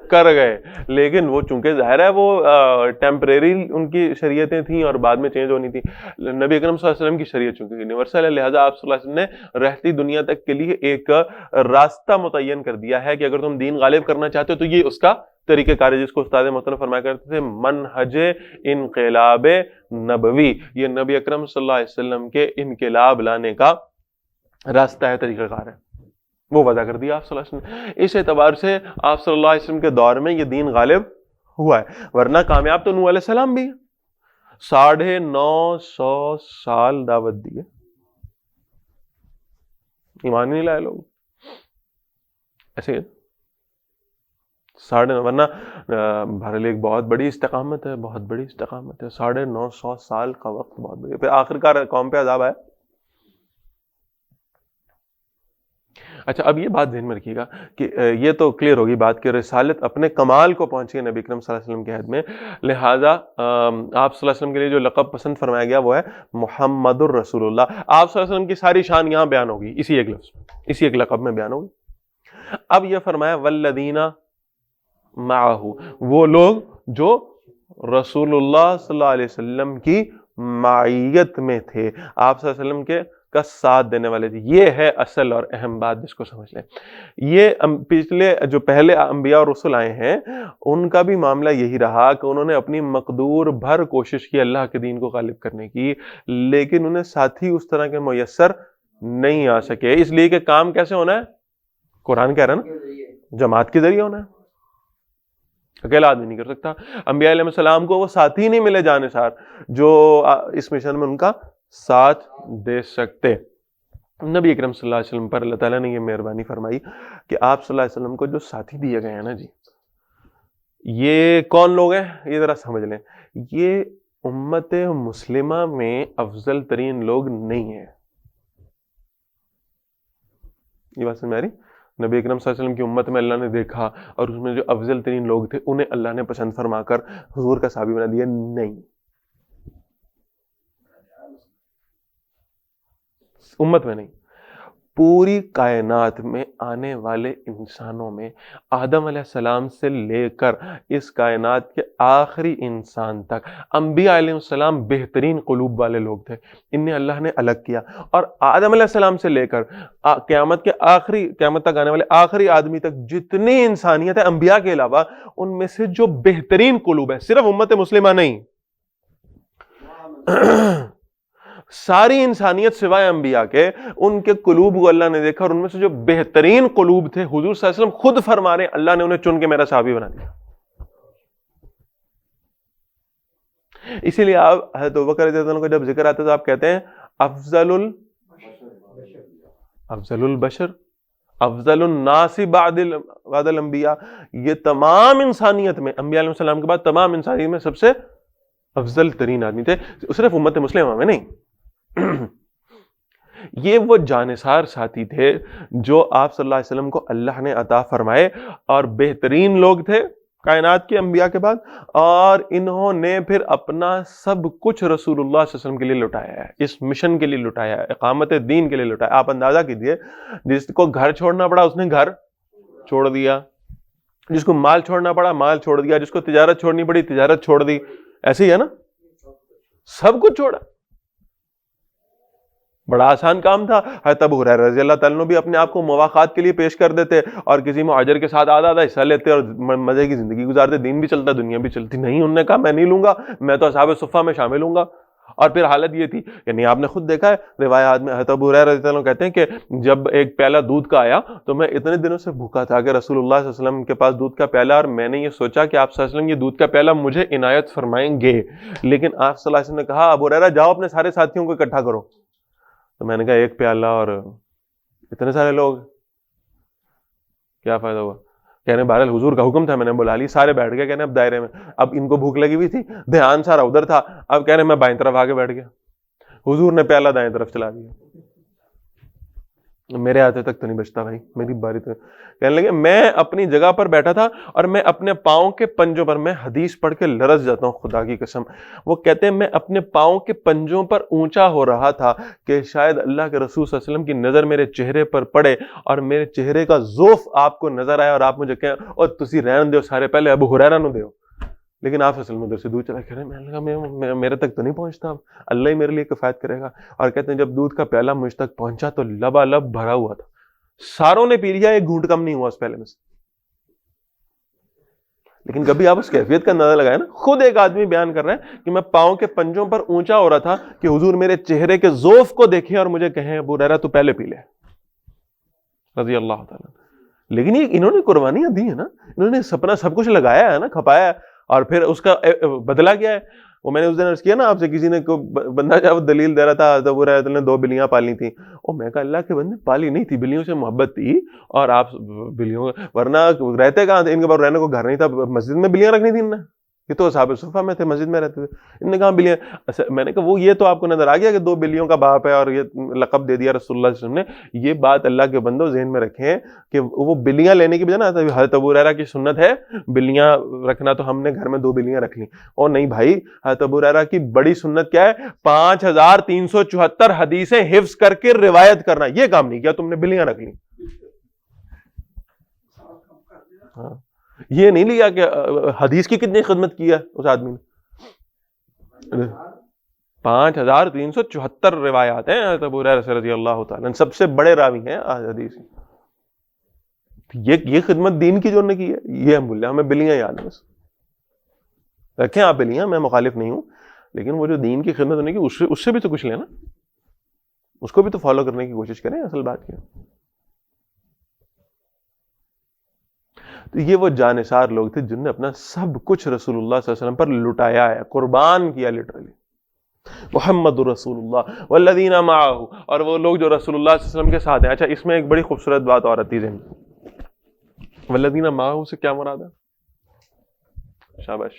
کر گئے. لیکن وہ چونکہ ظاہر ہے وہ ٹیمپریری ان کی شریعتیں تھیں اور بعد میں چینج ہونی تھی. نبی اکرم صلی اللہ علیہ وسلم کی شریعت چونکہ یونیورسل ہے, لہٰذا آپ صلی اللہ علیہ وسلم نے رہتی دنیا تک کے لیے ایک راستہ متعین کر دیا ہے کہ اگر تم دین غالب کرنا چاہتے ہو تو یہ اس کا طریقہ کار ہے, جس کو استاد محترم فرمایا کرتے تھے منہج انقلاب نبوی. یہ نبی اکرم صلی اللہ علیہ وسلم کے انقلاب لانے کا راستہ ہے, طریقہ کار ہے, وہ وضع کر دیا آپ صلی اللہ علیہ وسلم نے. اس اعتبار سے آپ صلی اللہ علیہ وسلم کے دور میں یہ دین غالب ہوا ہے, ورنہ کامیاب تو نوح علیہ السلام بھی 950 سال دعوت دی ہے, ایمان نہیں لائے لوگ ایسے. ورنہ بہرحال ایک بہت بڑی استقامت ہے, بہت بڑی استقامت ہے. 950 سال کا وقت بہت بڑی. پھر آخرکار قوم پہ عذاب آیا. اچھا, اب یہ بات ذہن میں رکھیے گا کہ یہ تو کلیئر ہوگی بات کہ رسالت اپنے کمال کو پہنچی ہے نبی اکرم صلی اللہ علیہ وسلم کے عہد میں, لہٰذا آپ صلی اللہ علیہ وسلم کے لیے جو لقب پسند فرمایا گیا وہ ہے محمد الرسول اللہ. آپ صلی اللہ علیہ وسلم کی ساری شان یہاں بیان ہوگی اسی ایک لفظ میں, اسی ایک لقب میں بیان ہوگی. اب یہ فرمایا والذین معہ, وہ لوگ جو رسول اللہ صلی اللہ علیہ وسلم کی معیت میں تھے, آپ صلی اللہ علیہ وسلم کے کا ساتھ دینے والے تھے. یہ ہے اصل اور اہم بات, جس کو سمجھ لیں. یہ پچھلے جو پہلے انبیاء اور رسول آئے ہیں ان کا بھی معاملہ یہی رہا کہ انہوں نے اپنی مقدور بھر کوشش کی اللہ کے دین کو غالب کرنے کی, لیکن انہیں ساتھی اس طرح کے میسر نہیں آ سکے, اس لیے کہ کام کیسے ہونا ہے, قرآن کہہ رہا ہے نا, جماعت کے ذریعے ہونا ہے, اکیلا آدمی نہیں کر سکتا. انبیاء علیہ السلام کو وہ ساتھی نہیں ملے جانسار جو اس مشن میں ان کا ساتھ دے سکتے. نبی اکرم صلی اللہ علیہ وسلم پر اللہ تعالیٰ نے یہ مہربانی فرمائی کہ آپ صلی اللہ علیہ وسلم کو جو ساتھی دیے گئے ہیں نا جی, یہ کون لوگ ہیں یہ ذرا سمجھ لیں. یہ امت مسلمہ میں افضل ترین لوگ نہیں ہیں. یہ بات سمجھ آ رہی؟ نبی اکرم صلی اللہ علیہ وسلم کی امت میں اللہ نے دیکھا اور اس میں جو افضل ترین لوگ تھے انہیں اللہ نے پسند فرما کر حضور کا صحابی بنا دیا, نہیں. امت میں نہیں, پوری کائنات میں آنے والے انسانوں میں آدم علیہ السلام سے لے کر اس کائنات کے آخری انسان تک انبیاء علیہ السلام بہترین قلوب والے لوگ تھے, انہیں اللہ نے الگ کیا. اور آدم علیہ السلام سے لے کر قیامت تک آنے والے آخری آدمی تک جتنی انسانیت ہے انبیاء کے علاوہ, ان میں سے جو بہترین قلوب ہے, صرف امت مسلمہ نہیں, ساری انسانیت سوائے انبیاء کے, ان کے قلوب کو اللہ نے دیکھا اور ان میں سے جو بہترین قلوب تھے حضور صلی اللہ علیہ وسلم خود فرما رہے ہیں اللہ نے انہیں چن کے میرا صحابی بنا دیا. اسی لیے آپ حضرت ابوبکر رضی اللہ عنہ کا جب ذکر آتا ہے تو آپ کہتے ہیں افضل البشر افضل الناس بعد الانبیاء. یہ تمام انسانیت میں انبیاء علیہ السلام کے بعد تمام انسانیت میں سب سے افضل ترین آدمی تھے, صرف امت مسلمہ میں نہیں. یہ وہ جانثار ساتھی تھے جو آپ صلی اللہ علیہ وسلم کو اللہ نے عطا فرمائے, اور بہترین لوگ تھے کائنات کے انبیاء کے بعد, اور انہوں نے پھر اپنا سب کچھ رسول اللہ صلی اللہ علیہ وسلم کے لیے لٹایا ہے, اس مشن کے لیے لٹایا ہے, اقامت دین کے لیے لٹایا. آپ اندازہ کیجئے, جس کو گھر چھوڑنا پڑا اس نے گھر چھوڑ دیا, جس کو مال چھوڑنا پڑا مال چھوڑ دیا, جس کو تجارت چھوڑنی پڑی تجارت چھوڑ دی. ایسے ہی ہے نا, سب کچھ چھوڑا. بڑا آسان کام تھا. حضرت ابو ہریرہ رضی اللہ تعالیٰ عنہ بھی اپنے آپ کو مواخات کے لیے پیش کر دیتے اور کسی مہاجر کے ساتھ آدھا حصہ لیتے اور مزے کی زندگی گزارتے, دین بھی چلتا دنیا بھی چلتی. نہیں, انہوں نے کہا میں نہیں لوں گا, میں تو اصحاب صفہ میں شامل ہوں گا. اور پھر حالت یہ تھی, یعنی آپ نے خود دیکھا ہے روایات میں, حضرت ابو ہریرہ رضی اللہ عنہ کہتے ہیں کہ جب ایک پیالہ دودھ کا آیا تو میں اتنے دنوں سے بھوکا تھا کہ رسول اللہ صلی اللہ علیہ وسلم کے پاس دودھ کا پیالہ, اور میں نے یہ سوچا کہ آپ صلی اللہ علیہ وسلم یہ دودھ کا پیالہ مجھے عنایت فرمائیں گے, لیکن آپ صلی اللہ علیہ وسلم نے کہا ابو ہریرہ جاؤ اپنے سارے ساتھیوں کو اکٹھا کرو. تو میں نے کہا ایک پیالہ اور اتنے سارے لوگ کیا فائدہ ہوا. کہنے بہرحال حضور کا حکم تھا, میں نے بلا لی, سارے بیٹھ گئے. کہنے اب دائرے میں, اب ان کو بھوک لگی ہوئی تھی, دھیان سارا ادھر تھا. اب کہنے میں بائیں طرف آ کے بیٹھ گیا, حضور نے پیالہ دائیں طرف چلا دیا. میرے آتے تک تو نہیں بچتا بھائی، میری باری تو. کہنے لگے میں اپنی جگہ پر بیٹھا تھا اور میں اپنے پاؤں کے پنجوں پر، میں حدیث پڑھ کے لرز جاتا ہوں خدا کی قسم. وہ کہتے ہیں میں اپنے پاؤں کے پنجوں پر اونچا ہو رہا تھا کہ شاید اللہ کے رسول صلی اللہ علیہ وسلم کی نظر میرے چہرے پر پڑے اور میرے چہرے کا ذوف آپ کو نظر آئے اور آپ مجھے کہیں اور تسی رہن دیو سارے پہلے ابو ہریرہ نو دیو. لیکن آپ اصل میں ادھر سے دودھ چلا کر میں نے کہا میرے تک تو نہیں پہنچتا، اللہ ہی میرے لیے کفایت کرے گا. اور کہتے ہیں جب دودھ کا پیالہ مجھ تک پہنچا تو لبالب بھرا ہوا تھا، ساروں نے پی لیا، ایک گھونٹ کم نہیں ہوا اس پہلے میں سے. لیکن کبھی آپ اس کیفیت کا اندازہ لگائے نا، خود ایک آدمی بیان کر رہا ہے کہ میں پاؤں کے پنجوں پر اونچا ہو رہا تھا کہ حضور میرے چہرے کے ذوف کو دیکھیں اور مجھے کہیں ابو ہریرہ تو پہلے پی لے، رضی اللہ تعالیٰ. لیکن یہ انہوں نے قربانیاں دی ہیں نا، انہوں نے اپنا سب کچھ لگایا ہے نا، کھپایا ہے، اور پھر اس کا بدلہ کیا ہے. وہ میں نے اس دن عرض کیا نا آپ سے، کسی نے بندہ جب وہ دلیل دے رہا تھا ابو ہریرہ نے 2 بلیاں پالی تھیں، اور میں کہا اللہ کے بندے پالی نہیں تھی، بلیوں سے محبت تھی، اور آپ بلیوں ورنہ رہتے کہاں تھے، ان کے پاس رہنے کو گھر نہیں تھا، مسجد میں بلیاں رکھنی تھی انہیں، یہ تو اصحاب صفہ میں تھے، مسجد میں رہتے تھے. ان نے کہا بلیاں. میں نے کہا وہ یہ تو آپ کو نظر آ گیا کہ 2 بلیوں کا باپ ہے اور یہ لقب دے دیا رسول اللہ صلی اللہ علیہ وسلم نے. یہ بات اللہ کے بندوں ذہن میں رکھیں کہ وہ بلیاں لینے کی بجائے نا، حضرت ابو ہریرہ کی سنت ہے بلیاں رکھنا، تو ہم نے گھر میں 2 بلیاں رکھ لیں. اور نہیں بھائی، حضرت ابو ہریرہ کی بڑی سنت کیا ہے؟ 5374 حدیثیں حفظ کر کے روایت کرنا. یہ کام نہیں کیا تم نے، بلیاں رکھ لیں. ہاں، یہ نہیں لیا کہ حدیث کی کتنی خدمت کی ہے اس آدمی نے. 5374 روایات ہیں حضرت ابو ہریرہ رضی اللہ تعالیٰ، سب سے بڑے راوی ہیں حدیث. یہ خدمت دین کی جو نے کی ہے، یہ ہم بولے ہمیں بلیاں یاد ہیں. بس رکھیں آپ بلیاں، میں مخالف نہیں ہوں، لیکن وہ جو دین کی خدمت ہونے کی اس سے بھی تو کچھ لینا، اس کو بھی تو فالو کرنے کی کوشش کریں. اصل بات کیا، تو یہ وہ جانثار لوگ تھے جن نے اپنا سب کچھ رسول اللہ صلی اللہ علیہ وسلم پر لٹایا ہے، قربان کیا لٹرلی. محمد رسول اللہ والذین معہ، اور وہ لوگ جو رسول اللہ صلی اللہ علیہ وسلم کے ساتھ ہیں. اچھا، اس میں ایک بڑی خوبصورت بات اور آتی ہے، والذین معہ سے کیا مراد ہے؟ شاباش.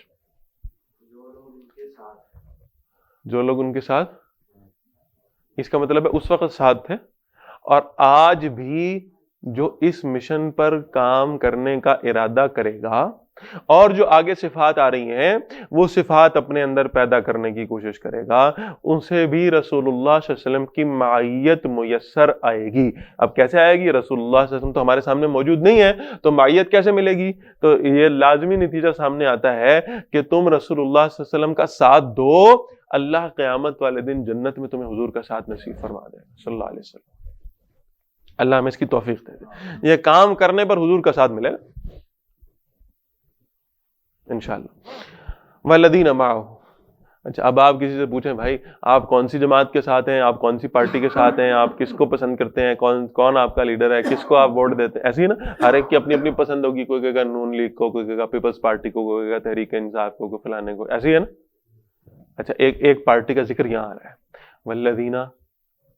جو لوگ ان کے ساتھ، اس کا مطلب ہے اس وقت ساتھ تھے اور آج بھی جو اس مشن پر کام کرنے کا ارادہ کرے گا اور جو آگے صفات آ رہی ہیں وہ صفات اپنے اندر پیدا کرنے کی کوشش کرے گا، ان سے بھی رسول اللہ صلی اللہ علیہ وسلم کی معیت میسر آئے گی. اب کیسے آئے گی؟ رسول اللہ صلی اللہ علیہ وسلم تو ہمارے سامنے موجود نہیں ہے، تو معیت کیسے ملے گی؟ تو یہ لازمی نتیجہ سامنے آتا ہے کہ تم رسول اللہ صلی اللہ علیہ وسلم کا ساتھ دو، اللہ قیامت والے دن جنت میں تمہیں حضور کا ساتھ نصیب فرما دے صلی اللہ علیہ وسلم. اللہ ہمیں اس کی توفیق دے دے، یہ کام کرنے پر حضور کا ساتھ ملے گا انشاءاللہ. والذین معہ. اچھا، اب آپ کسی سے پوچھیں بھائی آپ کون سی جماعت کے ساتھ ہیں، آپ کون سی پارٹی کے ساتھ ہیں، آپ کس کو پسند کرتے ہیں، کون آپ کا لیڈر ہے، کس کو آپ ووٹ دیتے ہیں، ایسی ہے نا، ہر ایک کی اپنی اپنی پسند ہوگی. کوئی کہے گا نون لیگ کو، کوئی کہے گا پیپلز پارٹی کو، کوئی کہے گا تحریک انصاف کو، کوئی فلانے کو، ایسی ہے نا. اچھا، ایک پارٹی کا ذکر یہاں آ رہا ہے، والذین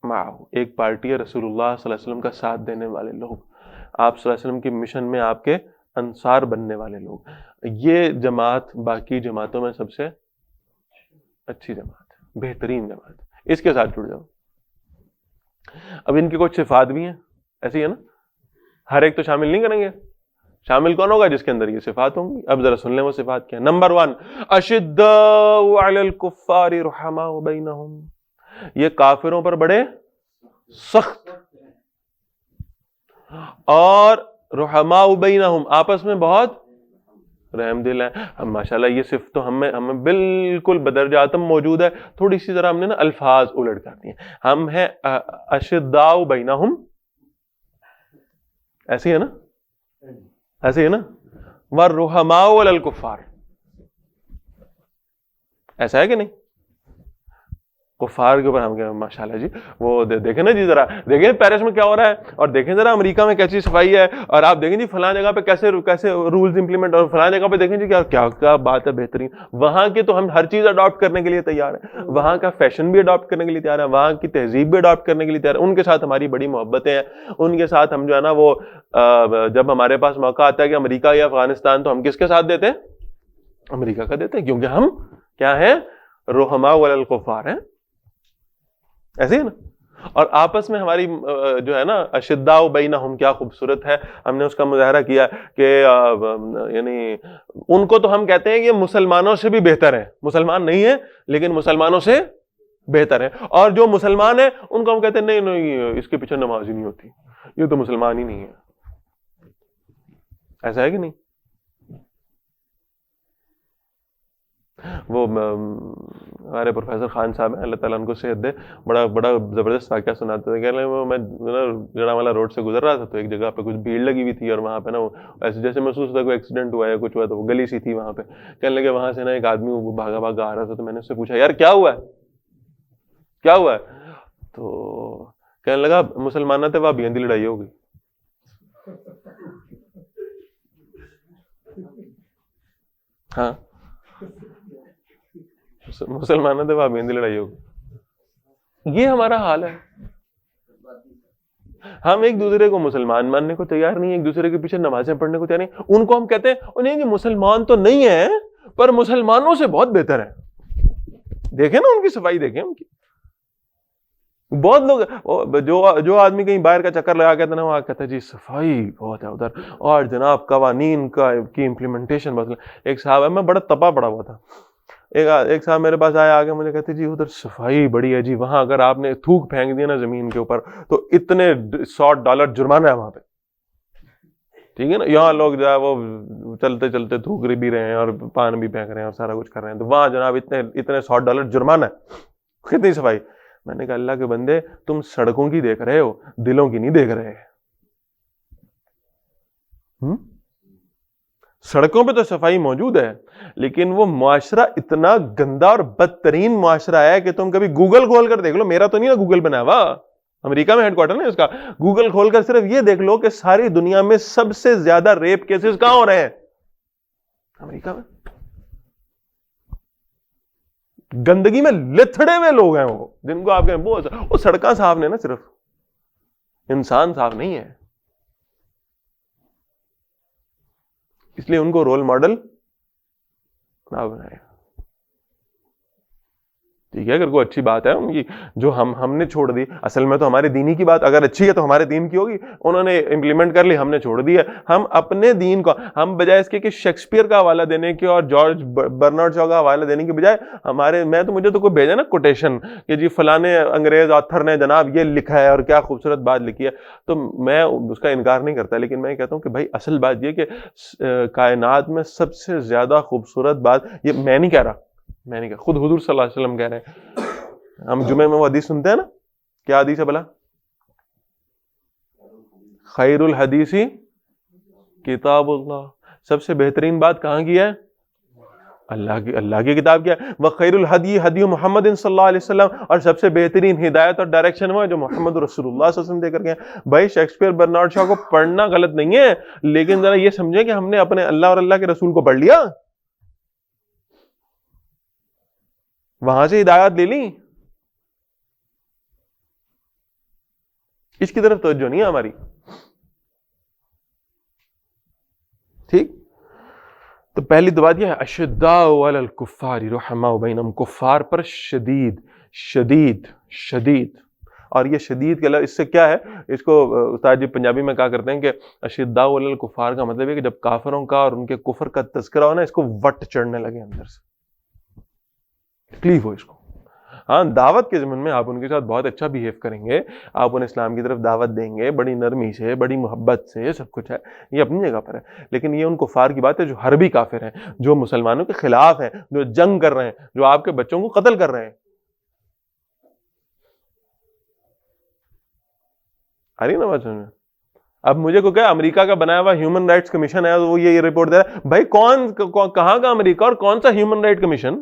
معہ. ایک پارٹی ہے رسول اللہ صلی اللہ علیہ وسلم کا ساتھ دینے والے لوگ، آپ صلی اللہ علیہ وسلم کی مشن میں آپ کے انصار بننے والے لوگ. یہ جماعت باقی جماعتوں میں سب سے اچھی جماعت ہے، بہترین جماعت ہے، اس کے ساتھ جڑ جاؤ. اب ان کی کچھ صفات بھی ہیں، ایسی ہے نا، ہر ایک تو شامل نہیں کریں گے. شامل کون ہوگا؟ جس کے اندر یہ صفات ہوں گی. اب ذرا سن لیں وہ صفات کیا. نمبر 1، اشداء علی الکفار رحماء بینہم. یہ کافروں پر بڑے سخت اور رحماء بینہم، آپس میں بہت رحم دل ہے. ماشاءاللہ یہ صفت تو ہمیں بالکل بدرجہ اتم موجود ہے. تھوڑی سی ذرا ہم نے نا الفاظ الٹ کر دیے. ہم ہیں اشداء بینہم، ایسے ہے نا، ایسے ہے نا، والرحماء علی الکفار، ایسا ہے کہ نہیں؟ کفار کے اوپر ہم کیا ماشاءاللہ جی، وہ دیکھیں نا جی، ذرا دیکھیں پیرس میں کیا ہو رہا ہے، اور دیکھیں ذرا امریکہ میں کیسی صفائی ہے، اور آپ دیکھیں جی فلاں جگہ پہ کیسے رولز امپلیمنٹ، اور فلاں جگہ پہ دیکھیں جی کیا بات ہے بہترین. وہاں کے تو ہم ہر چیز اڈاپٹ کرنے کے لیے تیار ہیں، وہاں کا فیشن بھی اڈاپٹ کرنے کے لیے تیار ہے، وہاں کی تہذیب بھی اڈاپٹ کرنے کے لیے تیار ہے. ان کے ساتھ ہماری بڑی محبتیں ہیں، ان کے ساتھ ہم جو ہے نا وہ جب ہمارے پاس موقع آتا ہے کہ امریکہ یا افغانستان، تو ہم کس کے ساتھ دیتے ہیں؟ امریکہ کا دیتے ہیں، کیونکہ ہم کیا ہیں؟ رحماء علی الکفار ہیں. ایسے ہے نا. اور آپس میں ہماری جو ہے نا اشداء بینہم کیا خوبصورت ہے. ہم نے اس کا مظاہرہ کیا کہ یعنی ان کو تو ہم کہتے ہیں کہ مسلمانوں سے بھی بہتر ہیں, مسلمان نہیں ہیں لیکن مسلمانوں سے بہتر ہیں, اور جو مسلمان ہیں ان کو ہم کہتے ہیں نہیں نہیں اس کے پیچھے نماز ہی نہیں ہوتی, یہ تو مسلمان ہی نہیں ہے. ایسا ہے کہ نہیں؟ وہ ہمارے پروفیسر خان صاحب ہیں اللہ تعالیٰ ان کو صحت دے, بڑا زبردست واقعہ سناتے تھے. کہہ لیں میں جڑاوالا روڈ سے گزر رہا تھا تو ایک جگہ پہ کچھ بھیڑ لگی ہوئی تھی اور وہاں پہ نا ایسے جیسے محسوس ہوتا کوئی ایکسیڈنٹ ہوا ہے کچھ ہوا, تو وہ گلی سی تھی وہاں پہ. کہنے لگے وہاں سے نا ایک آدمی وہ بھاگا بھاگا آ رہا تھا, تو میں نے اس سے پوچھا یار کیا ہوا ہے, کیا ہوا ہے؟ تو کہنے لگا مسلمانوں تے وہابیاں دی لڑائی ہو گئی. ہاں مسلمانوں سے وہابیوں کی لڑائی ہوگی. یہ ہمارا حال ہے. ہم ایک دوسرے کو مسلمان ماننے کو تیار نہیں, ایک دوسرے کے پیچھے نمازیں پڑھنے کو تیار نہیں. ان کو ہم کہتے ہیں انہیں کہ مسلمان تو نہیں ہیں پر مسلمانوں سے بہت بہتر ہیں. دیکھیں نا ان کی صفائی دیکھیں ان کی. بہت لوگ جو آدمی کہیں باہر کا چکر لگا کے نا وہاں کہتا ہے جی صفائی بہت ہے ادھر, اور جناب قوانین کی امپلیمنٹیشن بہت. ایک صاحب ہے, میں بڑا تپا پڑا ہوا تھا, ایک صاحب میرے پاس آیا آگے مجھے کہتے جی ادھر صفائی بڑی ہے جی, وہاں اگر آپ نے تھوک پھینک دیا نا زمین کے اوپر تو اتنے $100 جرمانہ ہے وہاں پہ, ٹھیک ہے نا. یہاں لوگ جو ہے وہ چلتے چلتے تھوک بھی رہے ہیں اور پان بھی پھینک رہے ہیں اور سارا کچھ کر رہے ہیں, تو وہاں جناب اتنے $100 جرمانہ ہے. کتنی صفائی. میں نے کہا اللہ کے بندے تم سڑکوں کی دیکھ رہے ہو, دلوں کی نہیں دیکھ رہے. سڑکوں پہ تو صفائی موجود ہے لیکن وہ معاشرہ اتنا گندا اور بدترین معاشرہ ہے کہ تم کبھی گوگل کھول کر دیکھ لو. میرا تو نہیں نا گوگل بنا ہوا, امریکہ میں ہیڈ کوارٹر نا اس کا. گوگل کھول کر صرف یہ دیکھ لو کہ ساری دنیا میں سب سے زیادہ ریپ کیسز کہاں ہو رہے ہیں؟ امریکہ میں. گندگی میں لتھڑے ہوئے لوگ ہیں وہ, جن کو آپ کہیں وہ سڑکاں صاف نے نا, صرف انسان صاف نہیں ہے. اس لیے ان کو رول ماڈل نہ بنائے. ٹھیک ہے, اگر کوئی اچھی بات ہے ان کی جو ہم نے چھوڑ دی, اصل میں تو ہمارے دینی کی بات اگر اچھی ہے تو ہمارے دین کی ہوگی, انہوں نے امپلیمنٹ کر لی, ہم نے چھوڑ دی ہے. ہم اپنے دین کو, ہم بجائے اس کے کہ شیکسپیئر کا حوالہ دینے کے اور جارج برنارڈ شاہ کا حوالہ دینے کے بجائے مجھے تو کوئی بھیجا نا کوٹیشن کہ جی فلانے انگریز آتھر نے جناب یہ لکھا ہے اور کیا خوبصورت بات لکھی ہے, تو میں اس کا انکار نہیں کرتا, لیکن میں کہتا ہوں کہ بھائی اصل بات یہ کہ کائنات میں سب سے زیادہ خوبصورت بات, یہ میں نہیں کہہ رہا, میں نہیں کہا, خود حضور صلی اللہ علیہ وسلم کہہ رہے ہیں. ہم جمعے میں وہ حدیث سنتے ہیں نا, کیا حدیث ہے بلا؟ خیر الحدیث کتاب اللہ. سب سے بہترین بات کہاں کی ہے؟ اللہ کی کتاب کیا ہے. وخیر الحدی حدی محمد صلی اللہ علیہ وسلم, اور سب سے بہترین ہدایت اور ڈائریکشن وہ ہے جو محمد رسول اللہ صلی اللہ علیہ وسلم دے کر گئے. بھائی شیکسپیئر برنارڈ شاہ کو پڑھنا غلط نہیں ہے, لیکن ذرا یہ سمجھیں کہ ہم نے اپنے اللہ اور اللہ کے رسول کو پڑھ لیا, وہاں سے ہدایات لے لی, اس کی طرف توجہ نہیں ہے ہماری. ٹھیک, تو پہلی تو بات یہ ہے اشداء علی الکفار رحماء بینہم, کفار پر شدید. اور یہ شدید کے اس سے کیا ہے, اس کو استاد جی پنجابی میں کہا کرتے ہیں کہ اشداء علی الکفار کا مطلب ہے کہ جب کافروں کا اور ان کے کفر کا تذکرہ ہو نا, اس کو وٹ چڑھنے لگے اندر سے, تکلیف ہو اس کو. ہاں دعوت کے ضمن میں آپ ان کے ساتھ بہت اچھا بیہیو کریں گے, آپ انہیں اسلام کی طرف دعوت دیں گے بڑی نرمی سے, بڑی محبت سے, سب کچھ ہے, یہ اپنی جگہ پر ہے. لیکن یہ ان کفار کی بات ہے جو حربی کافر ہیں, جو مسلمانوں کے خلاف ہیں, جو جنگ کر رہے ہیں, جو آپ کے بچوں کو قتل کر رہے ہیں. آ رہی نا بات سمجھ میں؟ اب مجھے کو کیا امریکہ کا بنایا ہوا ہیومن رائٹس کمیشن ہے, وہ یہ رپورٹ دے رہا ہے. بھائی کہاں کا امریکہ اور کون سا ہیومن رائٹ کمیشن؟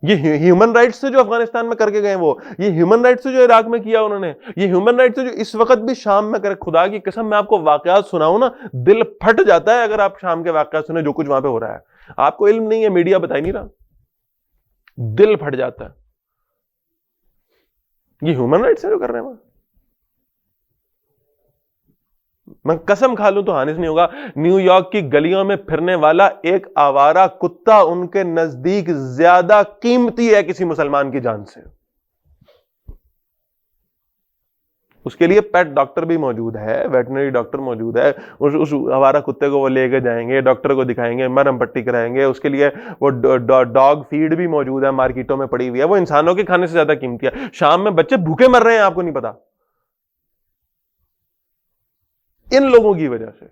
یہ ہیومن رائٹس سے جو افغانستان میں کر کے گئے, وہ یہ ہیومن رائٹس سے جو عراق میں کیا انہوں نے, یہ ہیومن رائٹس سے جو اس وقت بھی شام میں کرے. خدا کی قسم میں آپ کو واقعات سناؤں نا, دل پھٹ جاتا ہے اگر آپ شام کے واقعات سنیں, جو کچھ وہاں پہ ہو رہا ہے. آپ کو علم نہیں ہے, میڈیا بتا ہی نہیں رہا, دل پھٹ جاتا ہے. یہ ہیومن رائٹس سے جو کر رہے ہیں وہاں, میں قسم کھا لوں تو ہانس نہیں ہوگا. نیو یارک کی گلیوں میں پھرنے والا ایک آوارہ کتا ان کے نزدیک زیادہ قیمتی ہے کسی مسلمان کی جان سے. اس کے لیے پیٹ ڈاکٹر بھی موجود ہے, ویٹنری ڈاکٹر موجود ہے. اس ہمارا کتے کو وہ لے کے جائیں گے, ڈاکٹر کو دکھائیں گے, مرہم پٹی کرائیں گے. اس کے لیے وہ ڈاگ فیڈ بھی موجود ہے, مارکیٹوں میں پڑی ہوئی ہے, وہ انسانوں کے کھانے سے زیادہ قیمتی ہے. شام میں بچے بھوکے مر رہے ہیں, آپ کو نہیں پتا, ان لوگوں کی وجہ سے.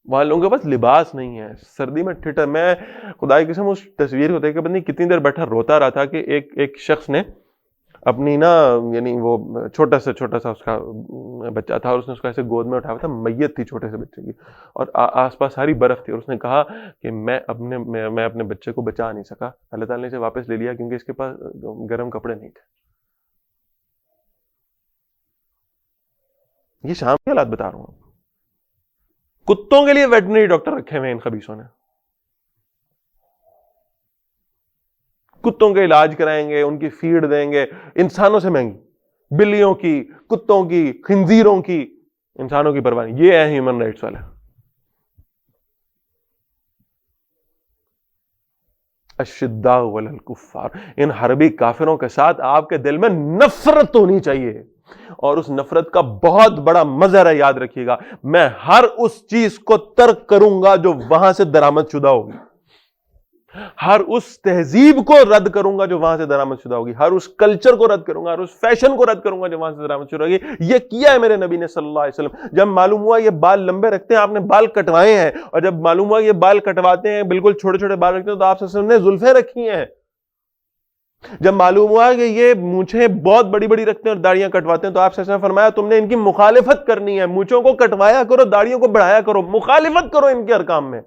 وہاں لوگوں کے پاس لباس نہیں ہے, سردی میں ٹھٹر. میں خدا کی قسم اس تصویر کو دیکھ کے پتہ نہیں کتنی دیر بیٹھا روتا رہا تھا کہ ایک شخص نے اپنی نا, یعنی وہ چھوٹا سا اس کا بچہ تھا, اور اس نے اس کو ایسے گود میں اٹھایا تھا, میت تھی چھوٹے سے بچے کی, اور آس پاس ساری برف تھی, اور اس نے کہا کہ میں اپنے بچے کو بچا نہیں سکا, اللہ تعالیٰ نے اسے واپس لے لیا کیونکہ اس کے پاس گرم کپڑے نہیں تھے. یہ شام کے حالات بتا رہا ہوں. کتوں کے لیے ویٹنری ڈاکٹر رکھے ہوئے ان خبیثوں نے, کتوں کے علاج کرائیں گے, ان کی فیڈ دیں گے, انسانوں سے مہنگی, بلیوں کی, کتوں کی, خنزیروں کی, انسانوں کی پرواہ نہیں. یہ ہے ہیومن رائٹس والے. الشداء علی الکفار, ان حربی کافروں کے ساتھ آپ کے دل میں نفرت ہونی چاہیے, اور اس نفرت کا بہت بڑا مظہر ہے, یاد رکھیے گا, میں ہر اس چیز کو ترک کروں گا جو وہاں سے درآمد شدہ ہوگی, ہر اس تہذیب کو رد کروں گا جو وہاں سے درآمد شدہ ہوگی, ہر اس کلچر کو رد کروں گا, ہر اس فیشن کو رد کروں گا جو وہاں سے درآمد شدہ ہوگی. یہ کیا ہے میرے نبی نے صلی اللہ علیہ وسلم. جب معلوم ہوا یہ بال لمبے رکھتے ہیں, آپ نے بال کٹوائے ہیں, اور جب معلوم ہوا یہ بال کٹواتے ہیں, بالکل چھوٹے چھوٹے بال رکھتے ہیں, تو آپ صلی اللہ علیہ وسلم نے زلفیں رکھی ہیں. جب معلوم ہوا کہ یہ مونچھیں بہت بڑی بڑی رکھتے ہیں اور داڑیاں کٹواتے ہیں, تو آپ صلی اللہ علیہ وسلم نے فرمایا تم نے ان کی مخالفت کرنی ہے, مونچھوں کو کٹوایا کرو, داڑیوں کو بڑھایا کرو, مخالفت کرو ان کے ہر کام میں,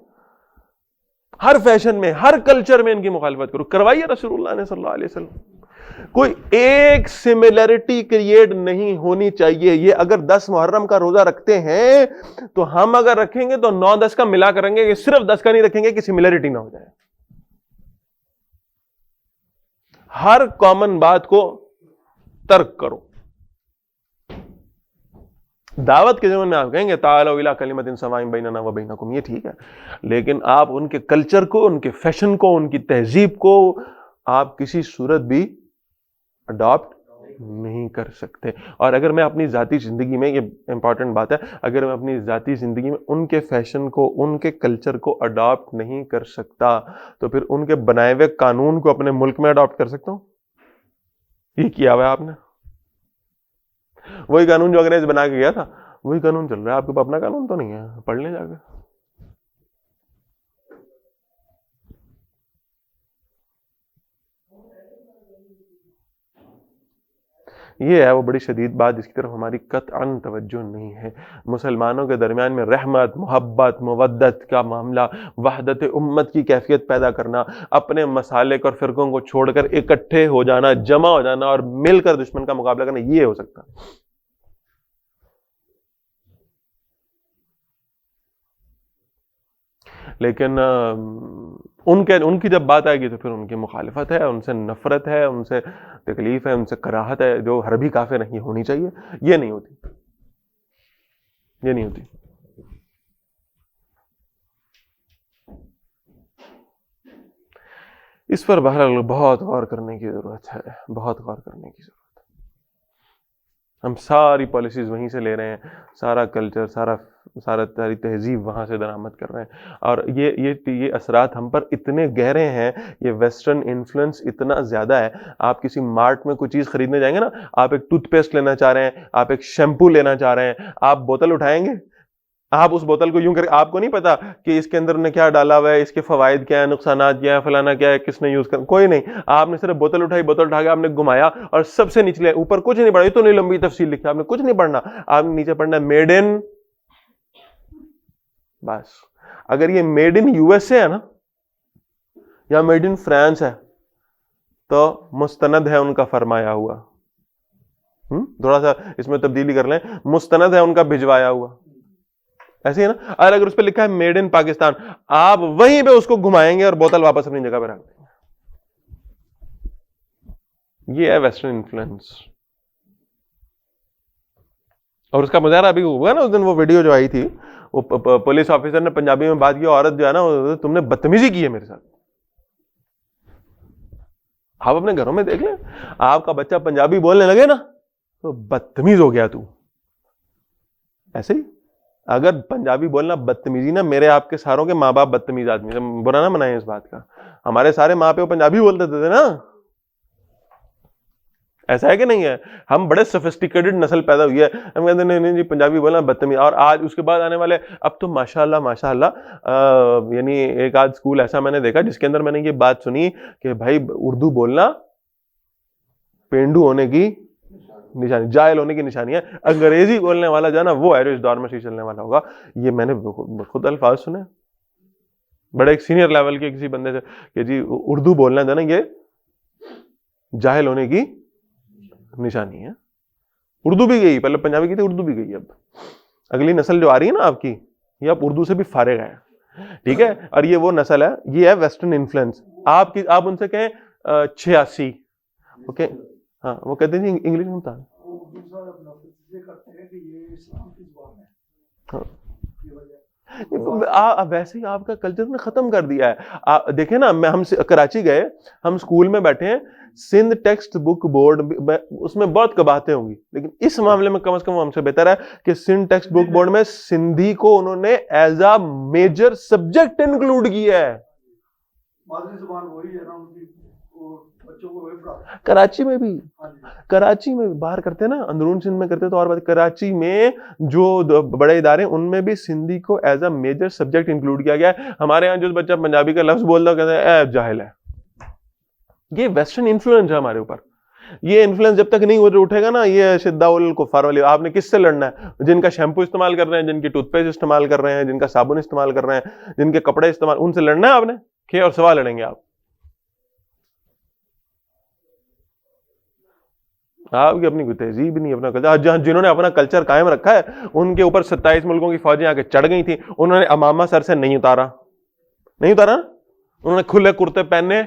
ہر فیشن میں, ہر کلچر میں ان کی مخالفت کرو. کروائی ہے رسول اللہ نے صلی اللہ علیہ وسلم. کوئی ایک سملیرٹی کریٹ نہیں ہونی چاہیے. یہ اگر 10 محرم کا روزہ رکھتے ہیں تو ہم اگر رکھیں گے تو 9-10 کا ملا کریں گے, یہ صرف 10 کا نہیں رکھیں گے کہ سملیرٹی نہ ہو جائے. ہر کامن بات کو ترک کرو. دعوت کے زمانے میں آپ کہیں گے تعالوا الی کلمۃ سواء بیننا و بینکم, یہ ٹھیک ہے, لیکن آپ ان کے کلچر کو, ان کے فیشن کو, ان کی تہذیب کو آپ کسی صورت بھی اڈاپٹ نہیں کر سکتے. اور اگر میں اپنی ذاتی زندگی میں, یہ امپورٹنٹ بات ہے, اگر میں اپنی ذاتی زندگی میں ان کے فیشن کو, ان کے کلچر کو اڈاپٹ نہیں کر سکتا, تو پھر ان کے بنائے ہوئے قانون کو اپنے ملک میں اڈاپٹ کر سکتا ہوں؟ یہ کیا ہوا ہے آپ نے. وہی قانون جو انگریز بنا کے گیا تھا وہی قانون چل رہا ہے. آپ کے پاس اپنا قانون تو نہیں ہے, پڑھ لیں جا کے. یہ ہے وہ بڑی شدید بات جس کی طرف ہماری قطعاً توجہ نہیں ہے. مسلمانوں کے درمیان میں رحمت, محبت, مودت کا معاملہ, وحدت امت کی کیفیت پیدا کرنا, اپنے مسالک اور فرقوں کو چھوڑ کر اکٹھے ہو جانا, جمع ہو جانا اور مل کر دشمن کا مقابلہ کرنا, یہ ہو سکتا. لیکن ان کی جب بات آئے گی تو پھر ان کی مخالفت ہے, ان سے نفرت ہے, ان سے تکلیف ہے, ان سے کراہت ہے, جو حربی کافر نہیں ہونی چاہیے. یہ نہیں ہوتی, یہ نہیں ہوتی. اس پر بہرحال بہت غور کرنے کی ضرورت ہے, بہت غور کرنے کی ضرورت ہے. ہم ساری پالیسیز وہیں سے لے رہے ہیں, سارا کلچر, ساری تہذیب وہاں سے درآمد کر رہے ہیں, اور یہ اثرات ہم پر اتنے گہرے ہیں, یہ ویسٹرن انفلوئنس اتنا زیادہ ہے. آپ کسی مارٹ میں کوئی چیز خریدنے جائیں گے نا, آپ ایک ٹوتھ پیسٹ لینا چاہ رہے ہیں, آپ ایک شیمپو لینا چاہ رہے ہیں, آپ بوتل اٹھائیں گے, آپ اس بوتل کو یوں کر, آپ کو نہیں پتا کہ اس کے اندر نے کیا ڈالا ہوا ہے, اس کے فوائد کیا ہیں, نقصانات کیا ہیں, فلانا کیا ہے, کس نے یوز کرنا, کوئی نہیں. آپ نے صرف بوتل اٹھائی, بوتل اٹھا کے آپ نے گھمایا, اور سب سے نچلے اوپر کچھ نہیں پڑھا, یہ تو نہیں لمبی تفصیل لکھی, آپ نے کچھ نہیں پڑھنا, آپ نے نیچے پڑھنا میڈ ان, بس. اگر یہ made in U S A ہے نا, یا میڈ ان فرانس ہے, تو مستند ہے ان کا فرمایا ہوا. تھوڑا سا اس میں تبدیلی کر لیں, مستند ہے ان کا بھجوایا ہوا, ایسے ہی نا. اور اگر اس پہ لکھا ہے میڈ ان پاکستان, آپ وہیں پہ اس کو گھمائیں گے اور بوتل واپس اپنی جگہ پہ رکھ دیں گے. یہ ہے ویسٹرن انفلوئنس. اور اس کا مظاہرہ ابھی ہوا نا اس دن, وہ ویڈیو جو آئی تھی, وہ پولیس آفیسر نے پنجابی میں بات کی, عورت جو ہے نا, تم نے بدتمیزی کی ہے میرے ساتھ. آپ اپنے گھروں میں دیکھ لیں, آپ کا بچہ پنجابی بولنے لگے نا, تو بدتمیز ہو گیا تو. ایسے ہی اگر پنجابی بولنا بدتمیزی نا, میرے آپ کے ساروں کے ماں باپ بدتمیز آدمی سے, برا نہ منائیں اس بات کا. ہمارے سارے ماں پہ پنجابی بولتے تھے نا, ایسا ہے کہ نہیں ہے؟ ہم بڑے سفسٹیکیٹڈ نسل پیدا ہوئی ہے, ہم کہتے ہیں نہیں جی پنجابی بولنا بدتمیز. اور آج اس کے بعد آنے والے اب تو ماشاء اللہ یعنی ایک آدھ اسکول ایسا میں نے دیکھا جس کے اندر میں نے یہ بات سنی کہ بھائی اردو بولنا پینڈو ہونے کی نشانی, جاہل ہونے کی نشانی ہے. انگریزی بولنے والا جو ہے نا وہ آئرش ڈارمیسی چلنے والا ہوگا. یہ میں نے خود الفاظ سنے بڑے ایک سینئر لیول کے کسی بندے سے کہ جی اردو بولنا جو ہے نا یہ جاہل ہونے کی نشانی ہے. اردو بھی گئی, پہلے پنجابی کی تھی, اردو بھی گئی. اب اگلی نسل جو آ رہی ہے نا آپ کی, یہ اب اردو سے بھی فارغ ہے, ٹھیک ہے. اور یہ وہ نسل ہے, یہ ہے ویسٹرن انفلوئنس. آپ ان سے کہیں 86, اوکے ہاں وہ کہتے ہیں انگلش میں بتا. ویسے ہی آپ کا کلچر نے ختم کر دیا ہے. دیکھیں نا, ہم کراچی گئے, ہم اسکول میں بیٹھے ہیں, سندھ ٹیکسٹ بک بورڈ اس میں بہت کباہتیں ہوں گی, لیکن اس معاملے میں کم از کم وہ ہم سے بہتر ہے کہ سندھ ٹیکسٹ بک بورڈ میں سندھی کو انہوں نے as a major subject include کیا ہے. کراچی میں بھی باہر کرتے نا, اندرون سندھ میں کرتے تو اور بات. کراچی میں جو بڑے ادارے ان میں بھی سندھی کو as a major subject include کیا گیا ہے. ہمارے یہاں جو بچہ پنجابی کا لفظ بولتا ہے کہتے ہیں اے جاہل ہے. یہ ویسٹرن انفلوئنس ہے ہمارے اوپر. یہ انفلوئنس جب تک نہیں اٹھے گا نا, یہ شدہ الکفار والی, آپ نے کس سے لڑنا ہے؟ جن کا شیمپو استعمال کر رہے ہیں, جن کی ٹوتھ پیسٹ استعمال کر رہے ہیں, جن کا صابن استعمال کر رہے ہیں, جن کے کپڑے استعمال, ان سے لڑنا ہے آپ نے. کھے اور سوا لڑیں گے آپ کی اپنی کوئی تہذیب نہیں, اپنا کلچر. جنہوں نے اپنا کلچر قائم رکھا ہے ان کے اوپر 27 ملکوں کی فوجیں آ کے چڑھ گئی تھیں, انہوں نے امامہ سر سے نہیں اتارا, انہوں نے کھلے کرتے پہننے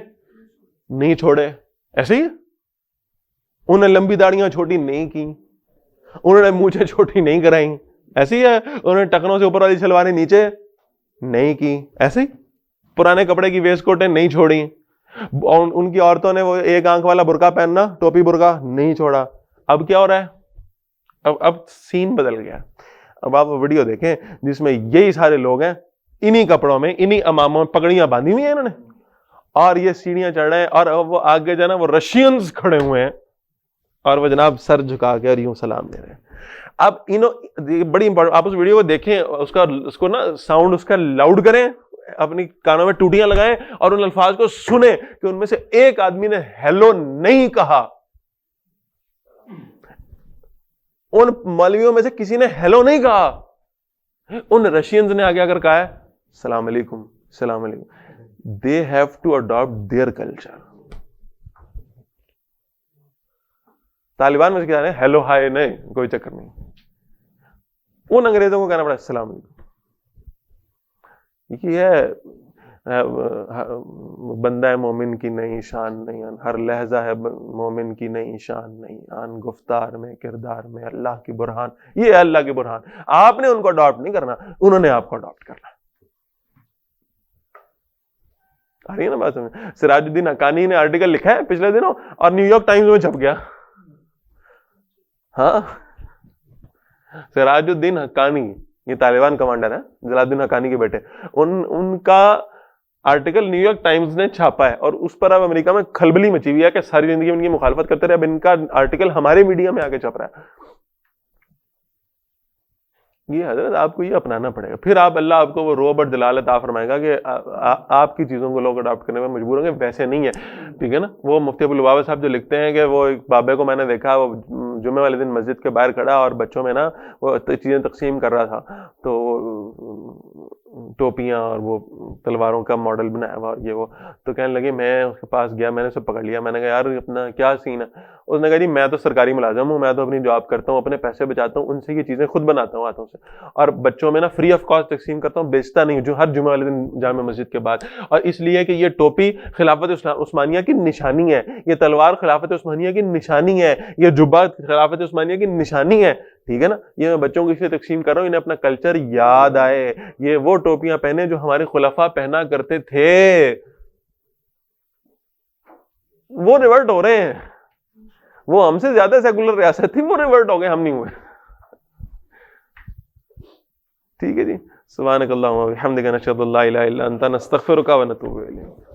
نہیں چھوڑے. ایسے ہی انہوں نے لمبی داڑیاں چھوٹی نہیں کی, انہوں نے مونچھیں چھوٹی نہیں کرائیں. ایسے ہی ہے, انہوں نے ٹکنوں سے اوپر والی شلواریں نیچے نہیں کی. ایسے ہی پرانے کپڑے کی ویسٹ کوٹیں نہیں چھوڑی. ان کی عورتوں نے وہ ایک آنکھ والا برقع پہننا, ٹوپی برقع نہیں چھوڑا. اب کیا ہو رہا ہے؟ اب سین بدل گیا. اب آپ ویڈیو دیکھیں جس میں یہی سارے لوگ ہیں, انہی کپڑوں میں, انہی اماموں میں, پگڑیاں باندھی ہوئی ہیں انہوں نے, اور یہ سیڑھیاں چڑھ رہے ہیں, اور وہ آگے جو ہے نا وہ رشینز کھڑے ہوئے ہیں, اور وہ جناب سر جھکا کے اور یوں سلام دے رہے ہیں. اب بڑی امپورٹنٹ, آپ اس ویڈیو کو دیکھیں, اس کو نا ساؤنڈ اس کا لاؤڈ کریں, اپنی کانوں میں ٹوٹیاں لگائیں, اور ان الفاظ کو سنیں کہ ان میں سے ایک آدمی نے ہیلو نہیں کہا. ان مولویوں میں سے کسی نے ہیلو نہیں کہا. ان رشینز نے آگے اگر کہا ہے السلام علیکم, السلام علیکم. They have to adopt their culture. Taliban میں سے کیا ہے ہیلو ہائے نہیں, کوئی چکر نہیں. ان انگریزوں کو کہنا پڑا السلام علیکم. یہ بندہ مومن کی نئی شان نہیں, ہر لہجہ ہے مومن کی نئی شان نہیں, آن گفتار میں کردار میں اللہ کی برہان. یہ ہے اللہ کی برہان. آپ نے ان کو اڈاپٹ نہیں کرنا, انہوں نے آپ کو اڈاپٹ کرنا. آ رہی ہے نا بات سمجھ؟ سراج الدین حقانی نے آرٹیکل لکھا ہے پچھلے دنوں, اور نیو یارک ٹائمز میں چھپ گیا. ہاں, سراج الدین حقانی, یہ طالبان کمانڈر ہیں, جلال الدین حقانی کے بیٹے, ان کا آرٹیکل نیو یارک ٹائمز نے چھاپا ہے, اور اس پر اب امریکہ میں کھلبلی مچی ہوئی ہے کہ ساری زندگی ان کی مخالفت کرتے رہے, اب ان کا آرٹیکل ہمارے میڈیا میں آ کے چھپ رہا ہے. یہ حضرت آپ کو یہ اپنانا پڑے گا, پھر اللہ آپ کو وہ رعب اور جلال عطا فرمائے گا کہ آپ کی چیزوں کو لوگ اڈاپٹ کرنے میں مجبور ہوں گے. ویسے نہیں ہے, ٹھیک ہے نا. وہ مفتی ابو لبابہ صاحب جو لکھتے ہیں کہ وہ ایک بابے کو میں نے دیکھا, وہ جمعے والے دن مسجد کے باہر کھڑا اور بچوں میں نا وہ چیزیں تقسیم کر رہا تھا, تو ٹوپیاں اور وہ تلواروں کا ماڈل بنایا ہوا یہ وہ, تو کہنے لگے, میں اس کے پاس گیا, میں نے اسے پکڑ لیا, میں نے کہا یار اپنا کیا سین ہے؟ اس نے کہا جی میں تو سرکاری ملازم ہوں, میں تو اپنی جاب کرتا ہوں, اپنے پیسے بچاتا ہوں, ان سے یہ چیزیں خود بناتا ہوں ہاتھوں سے, اور بچوں میں نا فری آف کاسٹ تقسیم کرتا ہوں, بیچتا نہیں, جو ہر جمعہ والے دن جامع مسجد کے بعد. اور اس لیے کہ یہ ٹوپی خلافت عثمانیہ کی نشانی ہے, یہ تلوار خلافت عثمانیہ کی نشانی ہے, یہ جبہ خلافت عثمانیہ کی نشانی ہے, ٹھیک ہے نا. یہ میں بچوں کو اس لیے تقسیم کر رہا ہوں انہیں اپنا کلچر یاد آئے. یہ وہ ٹوپیاں پہنے جو ہمارے خلفاء پہنا کرتے تھے, وہ ریورٹ ہو رہے ہیں, وہ ہم سے زیادہ سیکولر ریاست تھی، وہ ریورٹ ہو گئے، ہم نہیں ہوئے. ٹھیک ہے جی. سبحانک اللہم و بحمدک، نشہد ان لا الہ الا انت، نستغفرک و نتوب الیک.